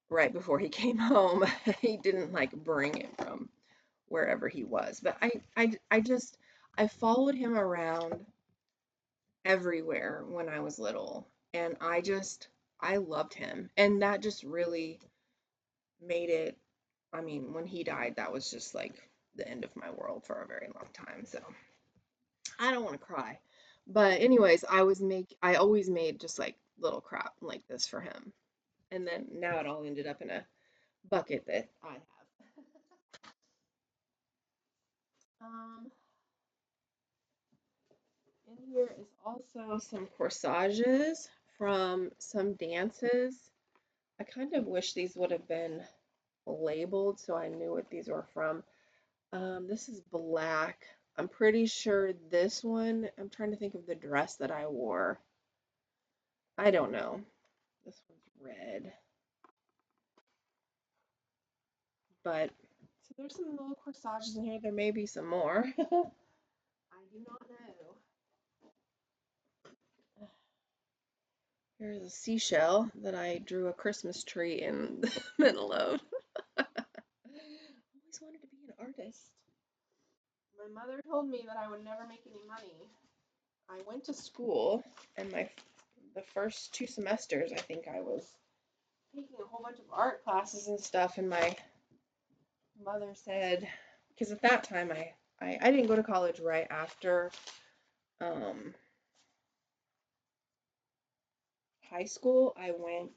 right before he came home. He didn't like bring it from wherever he was. But I followed him around everywhere when I was little, and I loved him. And that just really made it, I mean, when he died, that was just like the end of my world for a very long time. So I don't want to cry. But anyways, I always made just like little crap like this for him. And then now it all ended up in a bucket that I have. Um, in here is also some corsages from some dances. I kind of wish these would have been labeled so I knew what these were from. This is black. I'm pretty sure this one, I'm trying to think of the dress that I wore. I don't know. This one's red. But, so there's some little corsages in here. There may be some more. I do not know. Here's a seashell that I drew a Christmas tree in the middle of. I always wanted to be an artist. My mother told me that I would never make any money I went to school, and the first 2 semesters, I think I was taking a whole bunch of art classes and stuff, and my mother said, because at that time I didn't go to college right after um, high school. I went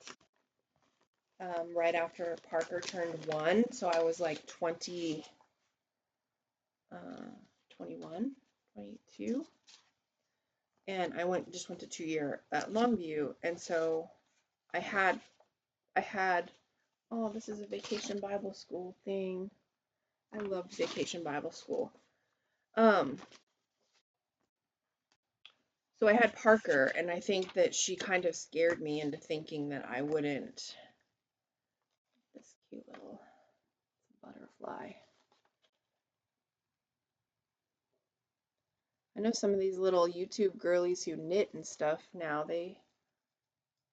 right after Parker turned 1, so I was like 21, 22, and I just went to 2 year at Longview, and so I had I had oh, this is a vacation Bible school thing. I loved vacation Bible school. Um, so I had Parker, and I think that she kind of scared me into thinking that I wouldn't. This cute little butterfly. I know some of these little YouTube girlies who knit and stuff now, they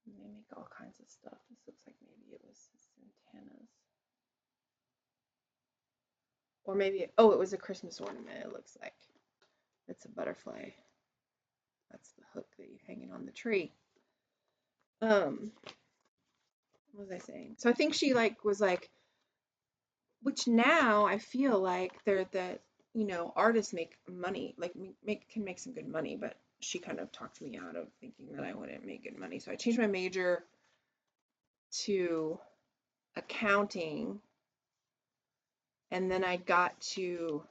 make all kinds of stuff. This looks like maybe it was his antennas. Or maybe, oh, it was a Christmas ornament, it looks like. It's a butterfly. That's the hook that you hang it on the tree. What was I saying? So I think she was like, which now I feel like they're the, artists make money, like can make some good money, but she kind of talked me out of thinking that I wouldn't make good money. So I changed my major to accounting, and then I got to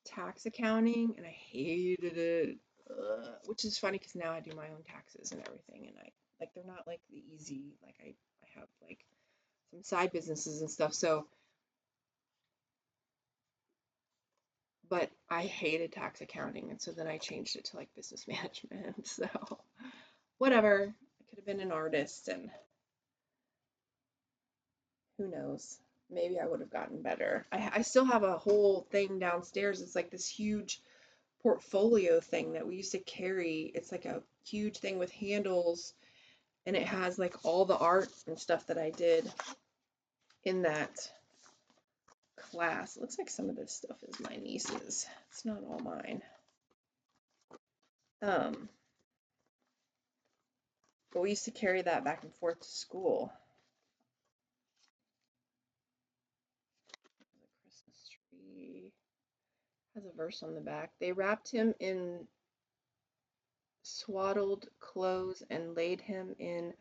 tax accounting, and I hated it. Which is funny because now I do my own taxes and everything, and I like they're not like the easy, like I have like some side businesses and stuff. So, but I hated tax accounting, and so then I changed it to like business management. So whatever, I could have been an artist, and who knows? Maybe I would have gotten better. I still have a whole thing downstairs. It's like this huge portfolio thing that we used to carry. It's like a huge thing with handles, and it has like all the art and stuff that I did in that class. It looks like some of this stuff is my niece's. It's not all mine. Um, but we used to carry that back and forth to school. The Christmas tree has a verse on the back. They wrapped him in swaddled clothes and laid him in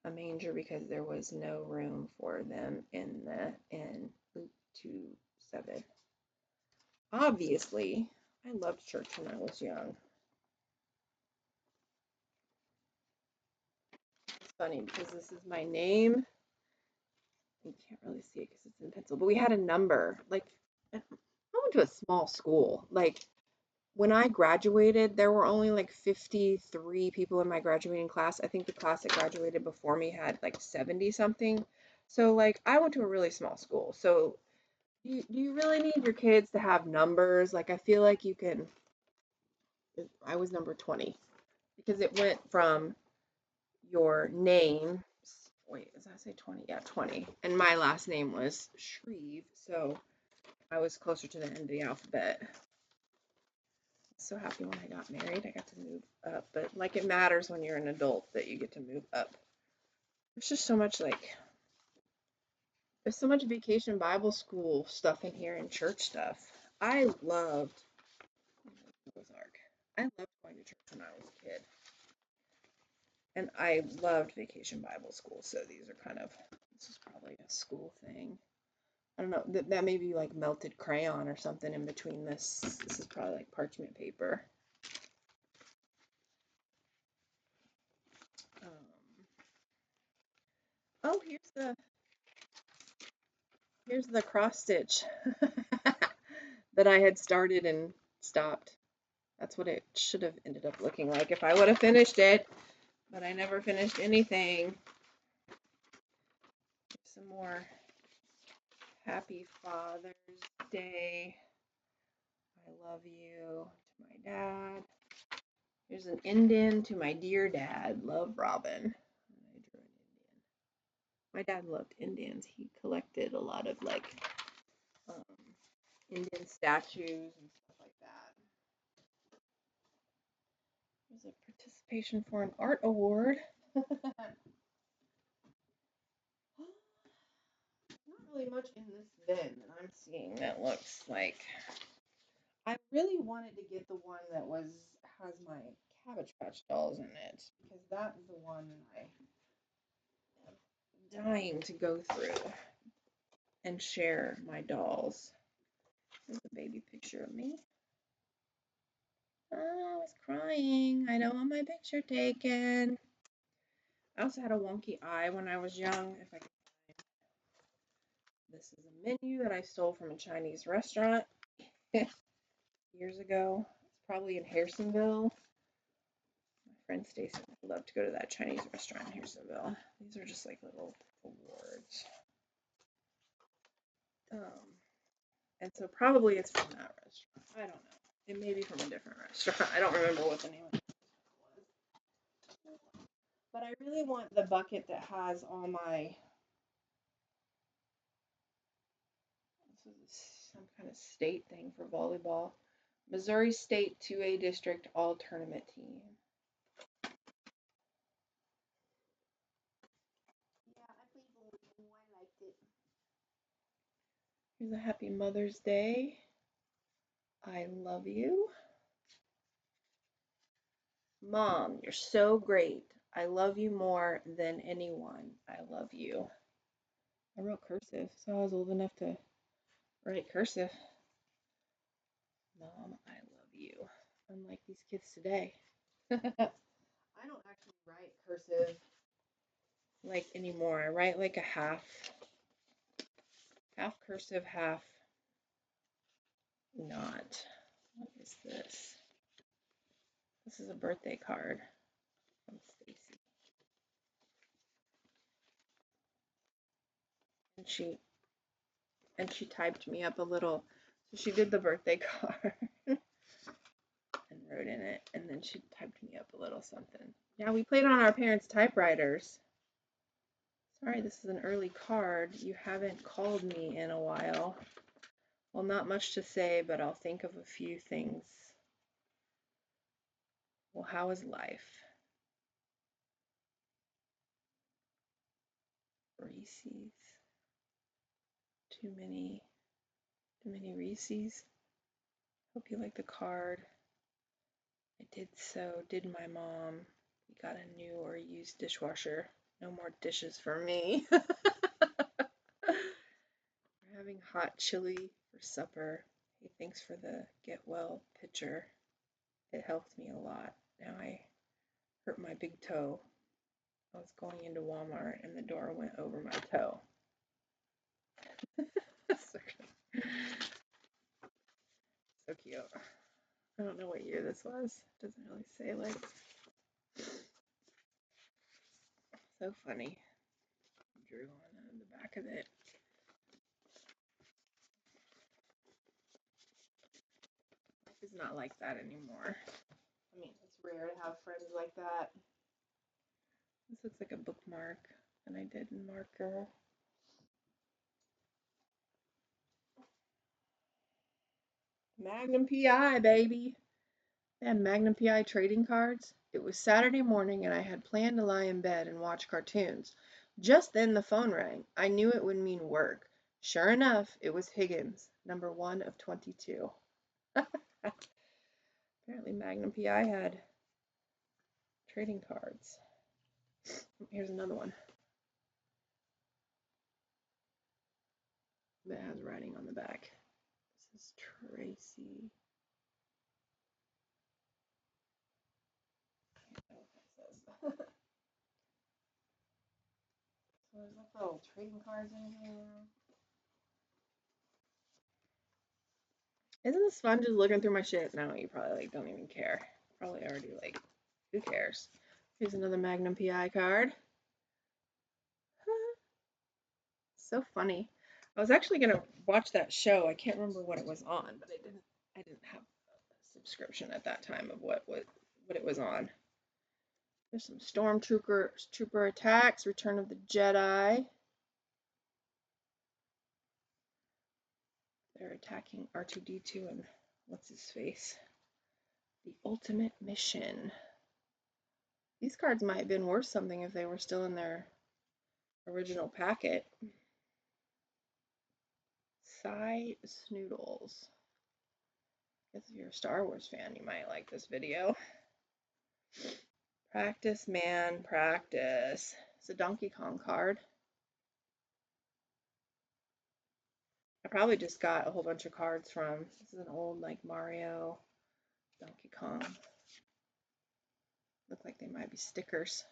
a manger because there was no room for them in Luke 2:7. Obviously, I loved church when I was young. It's funny because this is my name. You can't really see it because it's in pencil, but we had a number. Like, I went to a small school. Like, when I graduated, there were only like 53 people in my graduating class. I think the class that graduated before me had like 70 something. So, like, I went to a really small school. So, do you really need your kids to have numbers? Like, I feel like you can. I was number 20 because it went from your name. Wait, does that say 20? Yeah, 20. And my last name was Shreve, so I was closer to the end of the alphabet. So happy when I got married, I got to move up. But like it matters when you're an adult that you get to move up. There's just so much there's so much vacation Bible school stuff in here and church stuff. I loved Ozark. I loved going to church when I was a kid. And I loved vacation Bible school, so this is probably a school thing. I don't know, that may be like melted crayon or something in between this. This is probably like parchment paper. Um, oh, here's the cross stitch that I had started and stopped. That's what it should have ended up looking like if I would have finished it, but I never finished anything. Some more Happy Father's Day. I love you to my dad. Here's an indent to my dear dad. Love, Robin. I drew an Indian. My dad loved Indians. He collected a lot of um, Indian statues and stuff like that. There's a participation for an art award. Not really much in this bin that I'm seeing that looks like. I really wanted to get the one that has my Cabbage Patch dolls in it because that is the one that I am dying to go through and share my dolls. There's a baby picture of me. Oh, I was crying. I don't want my picture taken. I also had a wonky eye when I was young. If I could find this is a menu that I stole from a Chinese restaurant years ago. It's probably in Harrisonville. My friend Stacy would love to go to that Chinese restaurant in Harrisonville. These are just like little awards. And so probably it's from that restaurant. I don't know. It may be from a different restaurant. I don't remember what the name of it was. But I really want the bucket that has all my, this is some kind of state thing for volleyball. Missouri State 2A District All Tournament Team. Yeah, I played volleyball. I liked it. Here's a happy Mother's Day. I love you. Mom, you're so great. I love you more than anyone. I love you. I wrote cursive, so I was old enough to write cursive. Mom, I love you. Unlike these kids today. I don't actually write cursive like anymore. I write like a half cursive, half not. What is this? This is a birthday card from Stacy. And she typed me up a little. So she did the birthday card and wrote in it, and then she typed me up a little something. Yeah, we played on our parents' typewriters. Sorry, this is an early card. You haven't called me in a while. Well, not much to say, but I'll think of a few things. Well, how is life? Reese's. Too many Reese's. Hope you like the card. I did so, did my mom. We got a new or used dishwasher. No more dishes for me. We're having hot chili for supper. Hey, thanks for the get well picture. It helped me a lot. Now I hurt my big toe. I was going into Walmart and the door went over my toe. So cute. I don't know what year this was. It doesn't really say, like. So funny. Drew on the back of it. Life is not like that anymore. I mean, it's rare to have friends like that. This looks like a bookmark, and I did in marker. Magnum PI, baby. They had Magnum PI trading cards. It was Saturday morning, and I had planned to lie in bed and watch cartoons. Just then the phone rang. I knew it would mean work. Sure enough, it was Higgins, number 1 of 22. Apparently Magnum PI had trading cards. Here's another one. That has writing on the back. This is Tracy. I don't know what that says. So there's like little trading cards in here. Isn't this fun just looking through my shit? No, you probably like don't even care. Probably already like, who cares? Here's another Magnum PI card. So funny. I was actually gonna watch that show. I can't remember what it was on, but I didn't have a subscription at that time of what it was on. There's some Stormtrooper attacks, Return of the Jedi. They're attacking R2-D2 and what's his face? The Ultimate Mission. These cards might have been worth something if they were still in their original packet. Cy Snoodles. Guess if you're a Star Wars fan, you might like this video. Practice, man, practice. It's a Donkey Kong card. I probably just got a whole bunch of cards from, this is an old like Mario, Donkey Kong. Look like they might be stickers.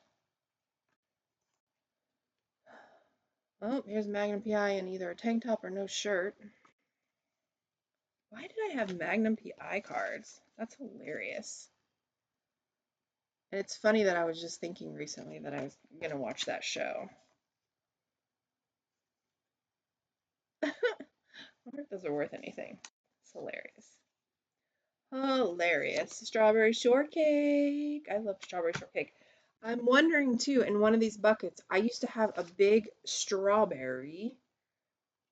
Oh, here's Magnum PI in either a tank top or no shirt. Why did I have Magnum PI cards? That's hilarious. And it's funny that I was just thinking recently that I was going to watch that show. I wonder if those are worth anything. It's hilarious. Hilarious. Strawberry shortcake. I love strawberry shortcake. I'm wondering too, in one of these buckets, I used to have a big strawberry,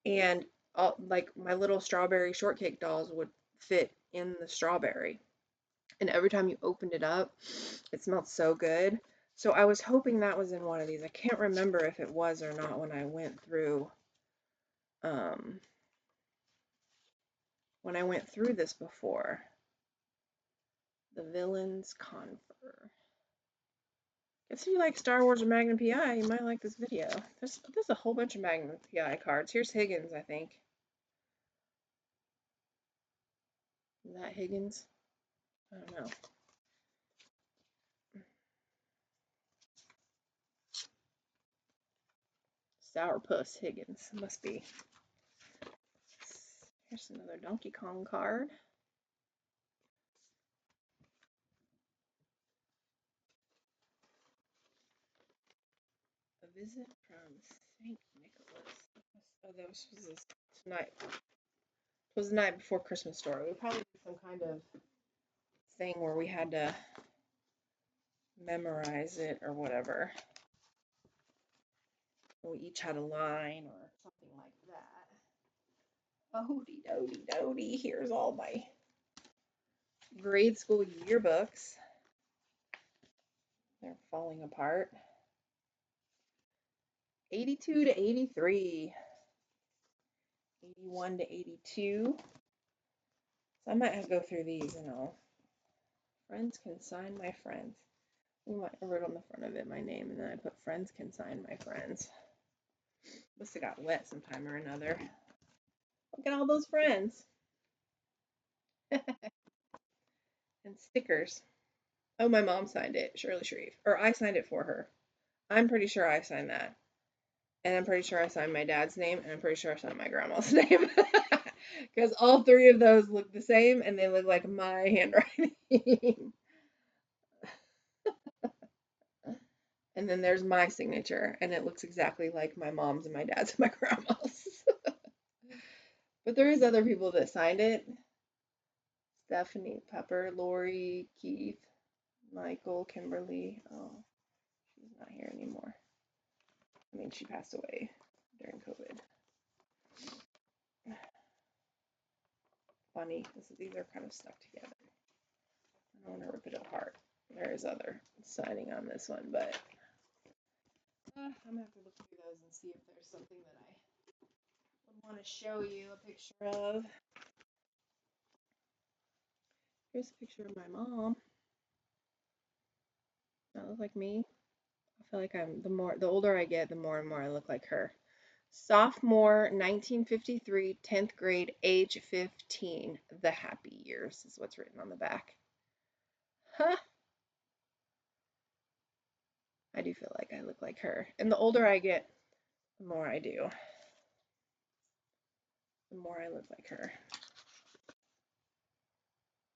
and like my little strawberry shortcake dolls would fit in the strawberry. And every time you opened it up, it smelled so good. So I was hoping that was in one of these. I can't remember if it was or not when I went through this before. The Villain's Confer. Guess if you like Star Wars or Magnum PI, you might like this video. There's a whole bunch of Magnum PI cards. Here's Higgins, I think. Is that Higgins? I don't know. Sourpuss Higgins. Must be. Here's another Donkey Kong card. A visit from St. Nicholas. Oh, that was tonight. It was the night before Christmas story. We probably did some kind of thing where we had to memorize it or whatever. We each had a line or something like that. Oh, dee doody. Here's all my grade school yearbooks. They're falling apart. 82 to 83. 81 to 82. So I might have to go through these and all. Friends can sign my friends. I wrote on the front of it my name, and then I put friends can sign my friends. Must have got wet sometime or another. Look at all those friends. And stickers. Oh, my mom signed it, Shirley Sharif. Or I signed it for her. I'm pretty sure I signed that. And I'm pretty sure I signed my dad's name, and I'm pretty sure I signed my grandma's name. Because all three of those look the same, and they look like my handwriting. And then there's my signature, and it looks exactly like my mom's and my dad's and my grandma's. But there is other people that signed it. Stephanie, Pepper, Lori, Keith, Michael, Kimberly. Oh, she's not here anymore. I mean, she passed away during COVID. Funny, these are kind of stuck together. I don't want to rip it apart. There is other signing on this one, but I'm going to have to look through those and see if there's something that I would want to show you a picture of. Here's a picture of my mom. That look like me? I feel like the older I get, the more and more I look like her. Sophomore, 1953, 10th grade, age 15. The happy years is what's written on the back. Huh. I do feel like I look like her. And the older I get, the more I do. The more I look like her.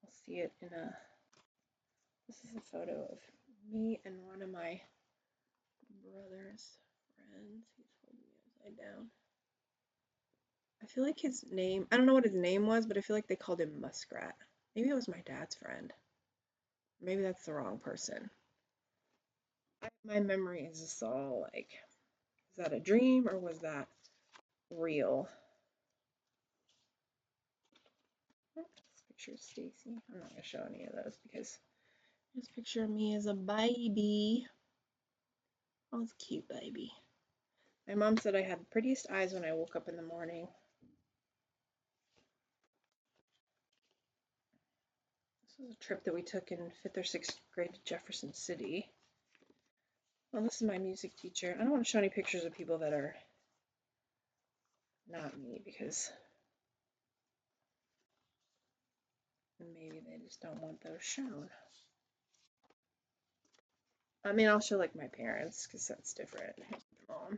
I'll see it in a... This is a photo of me and one of my brother's friends. He's holding me upside down. I feel like his name... I don't know what his name was, but I feel like they called him Muskrat. Maybe it was my dad's friend. Maybe that's the wrong person. My memory is just all like, is that a dream or was that real? This picture of Stacy. I'm not going to show any of those because This picture of me as a baby. Oh, it's a cute baby. My mom said I had the prettiest eyes when I woke up in the morning. This was a trip that we took in 5th or 6th grade to Jefferson City. Well, this is my music teacher. I don't want to show any pictures of people that are not me because maybe they just don't want those shown. I mean, I'll show like my parents because that's different. Here's my mom.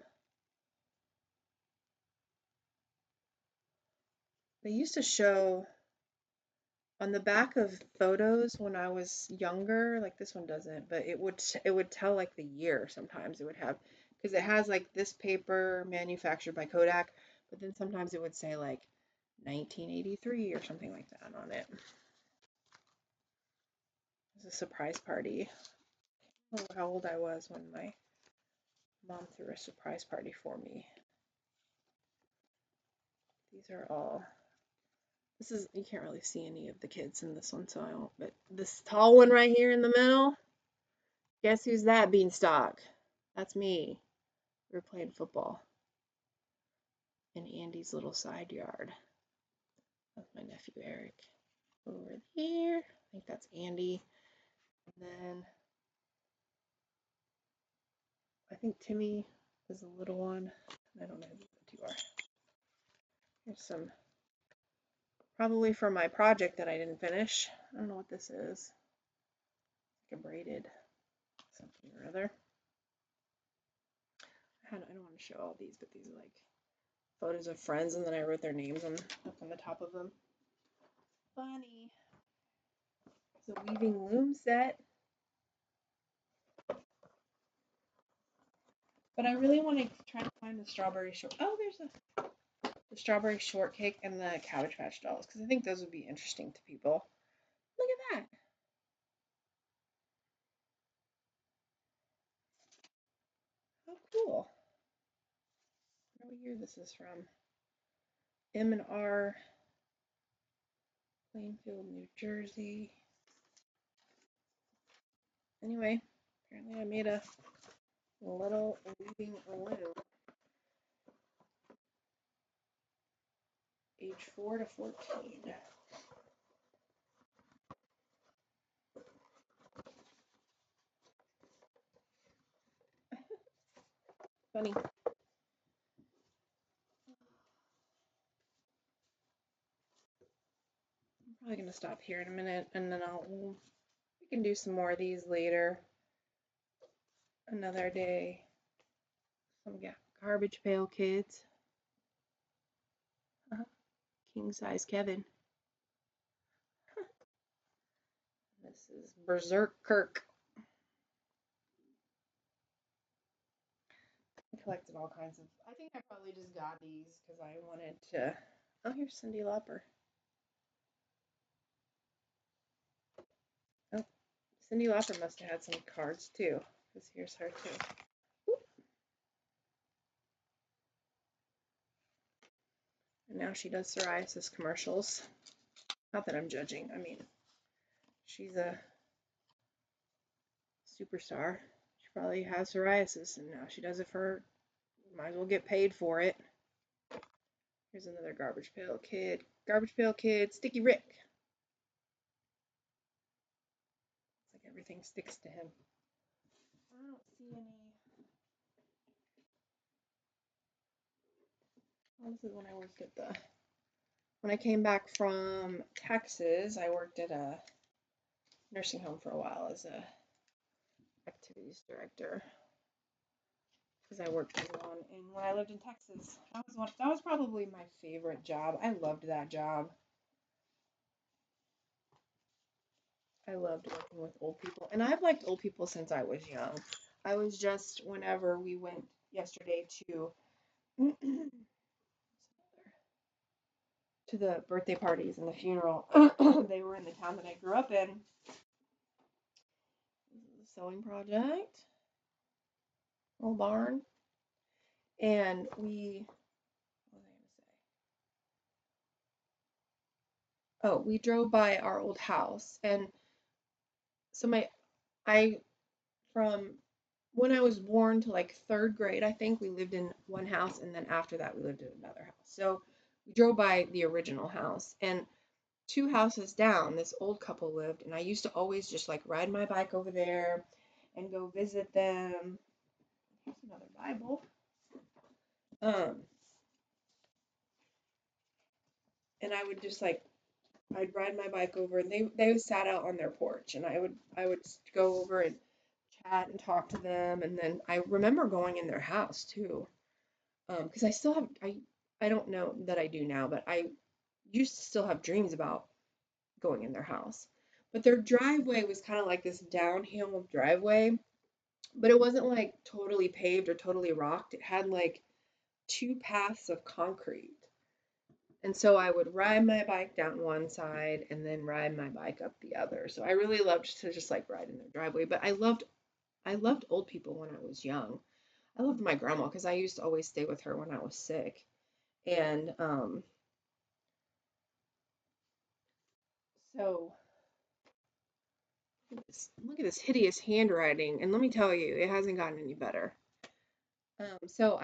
They used to show on the back of photos when I was younger, like this one doesn't, but it would tell like the year sometimes it would have because it has like this paper manufactured by Kodak, but then sometimes it would say like 1983 or something like that on it. It was a surprise party. I don't know how old I was when my mom threw a surprise party for me. These are all. This is, you can't really see any of the kids in this one, so I won't, but this tall one right here in the middle, guess who's that, Beanstalk? That's me. We were playing football in Andy's little side yard. That's my nephew Eric. Over there, I think that's Andy. And then I think Timmy is the little one. I don't know who the two are. Here's some, probably from my project that I didn't finish. I don't know what this is. Like a braided something or other. I don't want to show all these, but these are like photos of friends, and then I wrote their names up on the top of them. Funny. It's a weaving loom set. But I really want to try to find the strawberry short. Oh, there's the strawberry shortcake and the Cabbage Patch dolls because I think those would be interesting to people. Look at that. How cool. I don't know what year this is from. M&R, Plainfield, New Jersey. Anyway, apparently I made a little weaving loom. Age 4 to 14. Funny. I'm probably going to stop here in a minute and then we can do some more of these later. Another day. Some garbage pail kids. King size Kevin. This is Berserk Kirk. I collected all kinds of. I think I probably just got these because I wanted to. Oh, here's Cyndi Lauper. Oh, Cyndi Lauper must have had some cards too, because here's her too. Whoop. And now she does psoriasis commercials. Not that I'm judging. I mean, she's a superstar. She probably has psoriasis, and now she does it for. Might as well get paid for it. Here's another Garbage Pail Kid. Garbage Pail Kid, Sticky Rick. It's like everything sticks to him. I don't see any. Oh, this is when I worked at the. When I came back from Texas, I worked at a nursing home for a while as a activities director because I worked in one. And when I lived in Texas, that was probably my favorite job. I loved that job. I loved working with old people, and I've liked old people since I was young. I was just whenever we went yesterday to the birthday parties and the funeral, they were in the town that I grew up in. This is a sewing project, old barn, and we. What was I going to say? Oh, we drove by our old house, and so I from when I was born to like third grade, I think we lived in one house, and then after that, we lived in another house. So we drove by the original house, and two houses down, this old couple lived, and I used to always just like ride my bike over there and go visit them. Here's another Bible. Um, and I would just like I'd ride my bike over, and they sat out on their porch, and I would go over and chat and talk to them, and then I remember going in their house too, because I still have I don't know that I do now, but I used to still have dreams about going in their house. But their driveway was kind of like this downhill driveway, but it wasn't like totally paved or totally rocked. It had like two paths of concrete. And so I would ride my bike down one side and then ride my bike up the other. So I really loved to just like ride in their driveway, but I loved old people when I was young. I loved my grandma because I used to always stay with her when I was sick. And so look at this hideous handwriting, and let me tell you, it hasn't gotten any better. So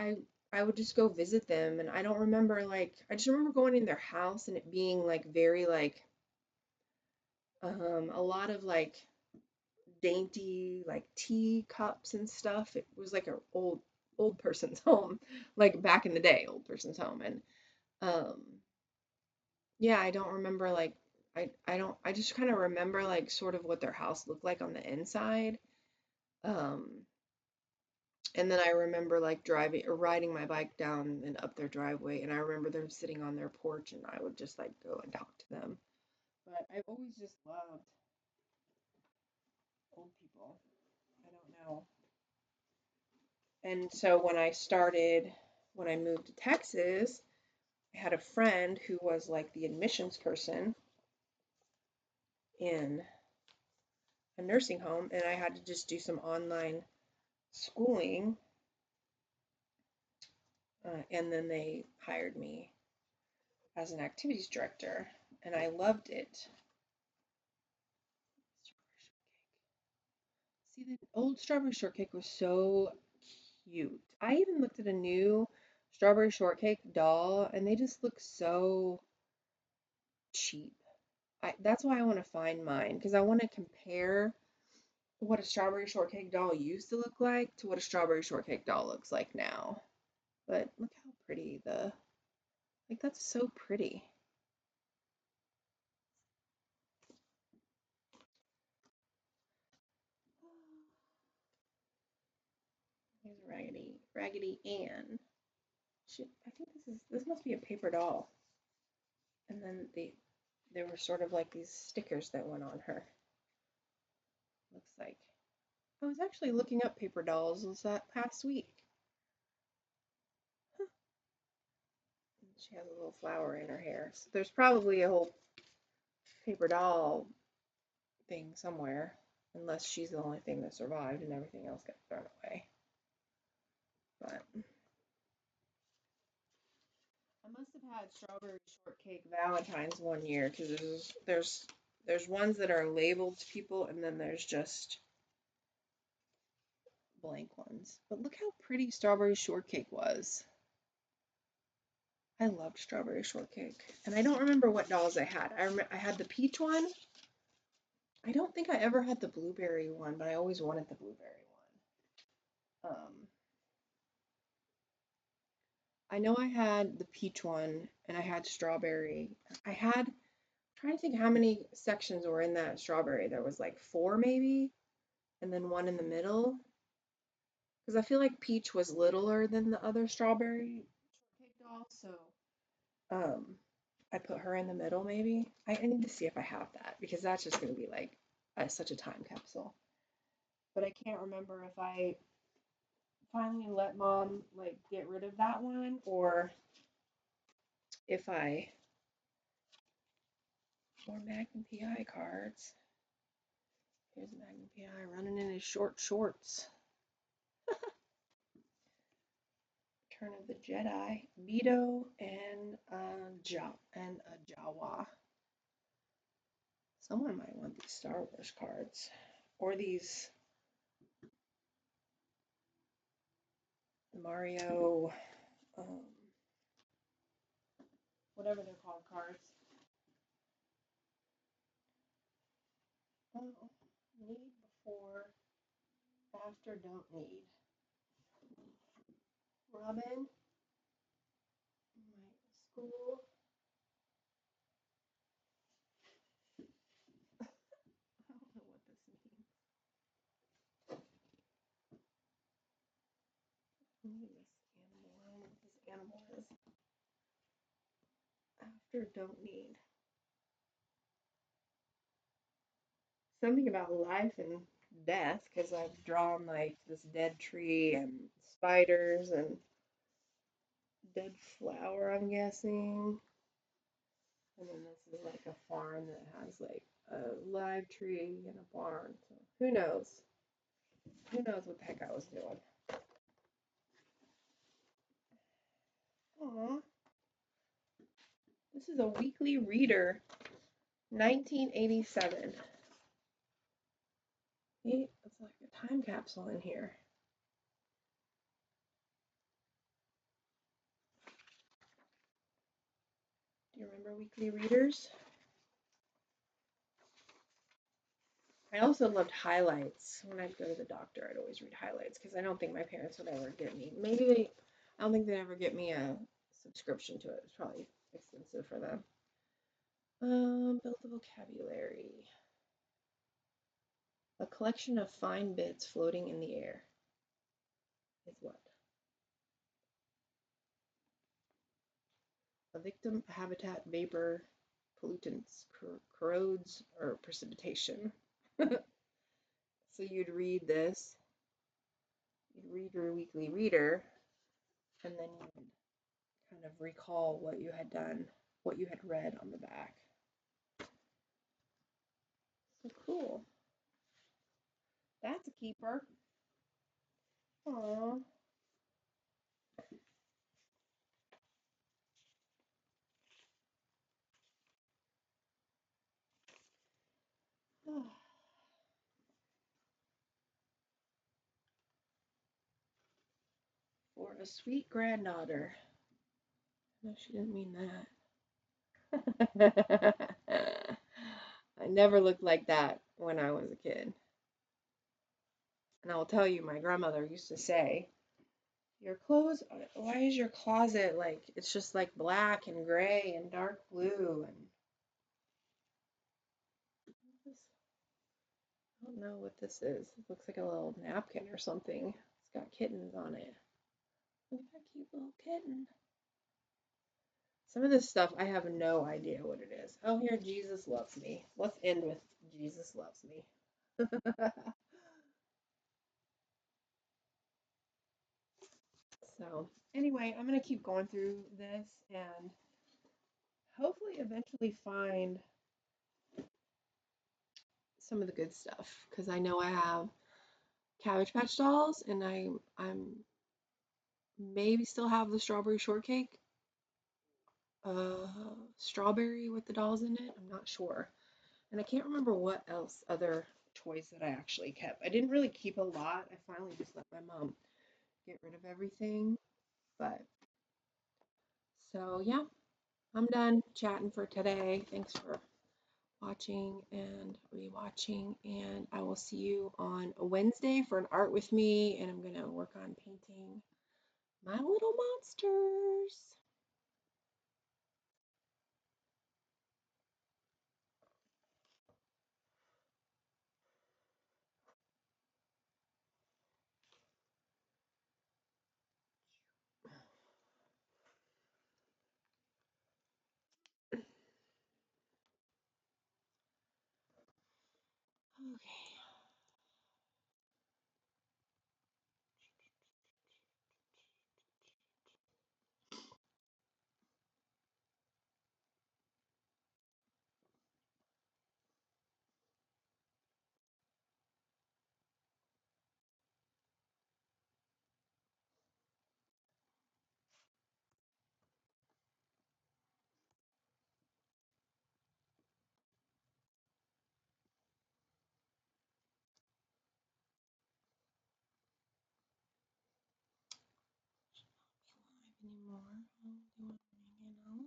I would just go visit them, and I don't remember like I just remember going in their house and it being like very like a lot of like dainty like tea cups and stuff. It was like a old person's home, like back in the day, old person's home, and um yeah, I don't remember like I don't I just kind of remember like sort of what their house looked like on the inside. Um And then I remember like driving or riding my bike down and up their driveway, and I remember them sitting on their porch, and I would just like go and talk to them. But I've always just loved old people. I don't know. And so when I moved to Texas, I had a friend who was like the admissions person in a nursing home, and I had to just do some online schooling, and then they hired me as an activities director, and I loved it. See, the old strawberry shortcake was so cute. I even looked at a new strawberry shortcake doll, and they just look so cheap. That's why I want to find mine, because I want to compare what a strawberry shortcake doll used to look like to what a strawberry shortcake doll looks like now. But look how pretty like that's so pretty. Here's Raggedy Ann. I think this must be a paper doll. And then there were sort of like these stickers that went on her. Looks like. I was actually looking up paper dolls was that past week. Huh. She has a little flower in her hair. So there's probably a whole paper doll thing somewhere, unless she's the only thing that survived and everything else got thrown away. But I must have had strawberry shortcake Valentines one year because there's ones that are labeled to people, and then there's just blank ones. But look how pretty strawberry shortcake was. I loved strawberry shortcake. And I don't remember what dolls I had. I had the peach one. I don't think I ever had the blueberry one, but I always wanted the blueberry one. I know I had the peach one and I had strawberry. I'm trying to think how many sections were in that strawberry. There was like four maybe, and then one in the middle. Because I feel like peach was littler than the other strawberry shortcake doll, so um, I put her in the middle maybe. I need to see if I have that because that's just going to be like such a time capsule. But I can't remember if I finally let mom like get rid of that one or if I more Magnum PI cards. Here's Magnum PI running in his short shorts. Return of the Jedi, Beto, and a Jawa. Someone might want these Star Wars cards. or these Mario, um, whatever they're called, cards. Oh, need before, after, don't need. Robin, my school. I don't know what this means. I need this animal. I don't know what this animal is. After, don't need. Something about life and death, because I've drawn like this dead tree and spiders and dead flower, I'm guessing. And then this is like a farm that has like a live tree and a barn. So who knows? Who knows what the heck I was doing? Aw, this is a weekly reader, 1987. It's like a time capsule in here. Do you remember weekly readers? I also loved highlights. When I'd go to the doctor, I'd always read highlights because I don't think my parents would ever get me. Maybe they, I don't think they'd ever get me a subscription to it. It's probably expensive for them. Build the vocabulary. A collection of fine bits floating in the air is what? A victim, habitat, vapor, pollutants, corrodes, or precipitation. So you'd read this, you'd read your weekly reader, and then you would kind of recall what you had done, what you had read on the back. So cool. That's a keeper. Aww. For a sweet granddaughter. No, she didn't mean that. I never looked like that when I was a kid. And I will tell you, my grandmother used to say, your clothes, why is your closet like, it's just like black and gray and dark blue and I don't know what this is. It looks like a little napkin or something. It's got kittens on it. Look at that cute little kitten. Some of this stuff, I have no idea what it is. Oh, here, Jesus loves me. Let's end with Jesus loves me. So, anyway, I'm going to keep going through this and hopefully eventually find some of the good stuff because I know I have Cabbage Patch Dolls and I'm maybe still have the strawberry shortcake, uh, strawberry with the dolls in it. I'm not sure. And I can't remember what else other toys that I actually kept. I didn't really keep a lot. I finally just let my mom get rid of everything. But so yeah, I'm done chatting for today. Thanks for watching and rewatching, and I will see you on a Wednesday for an art with me, and I'm gonna work on painting my little monsters. Okay. anymore. Oh, do you want to hang out?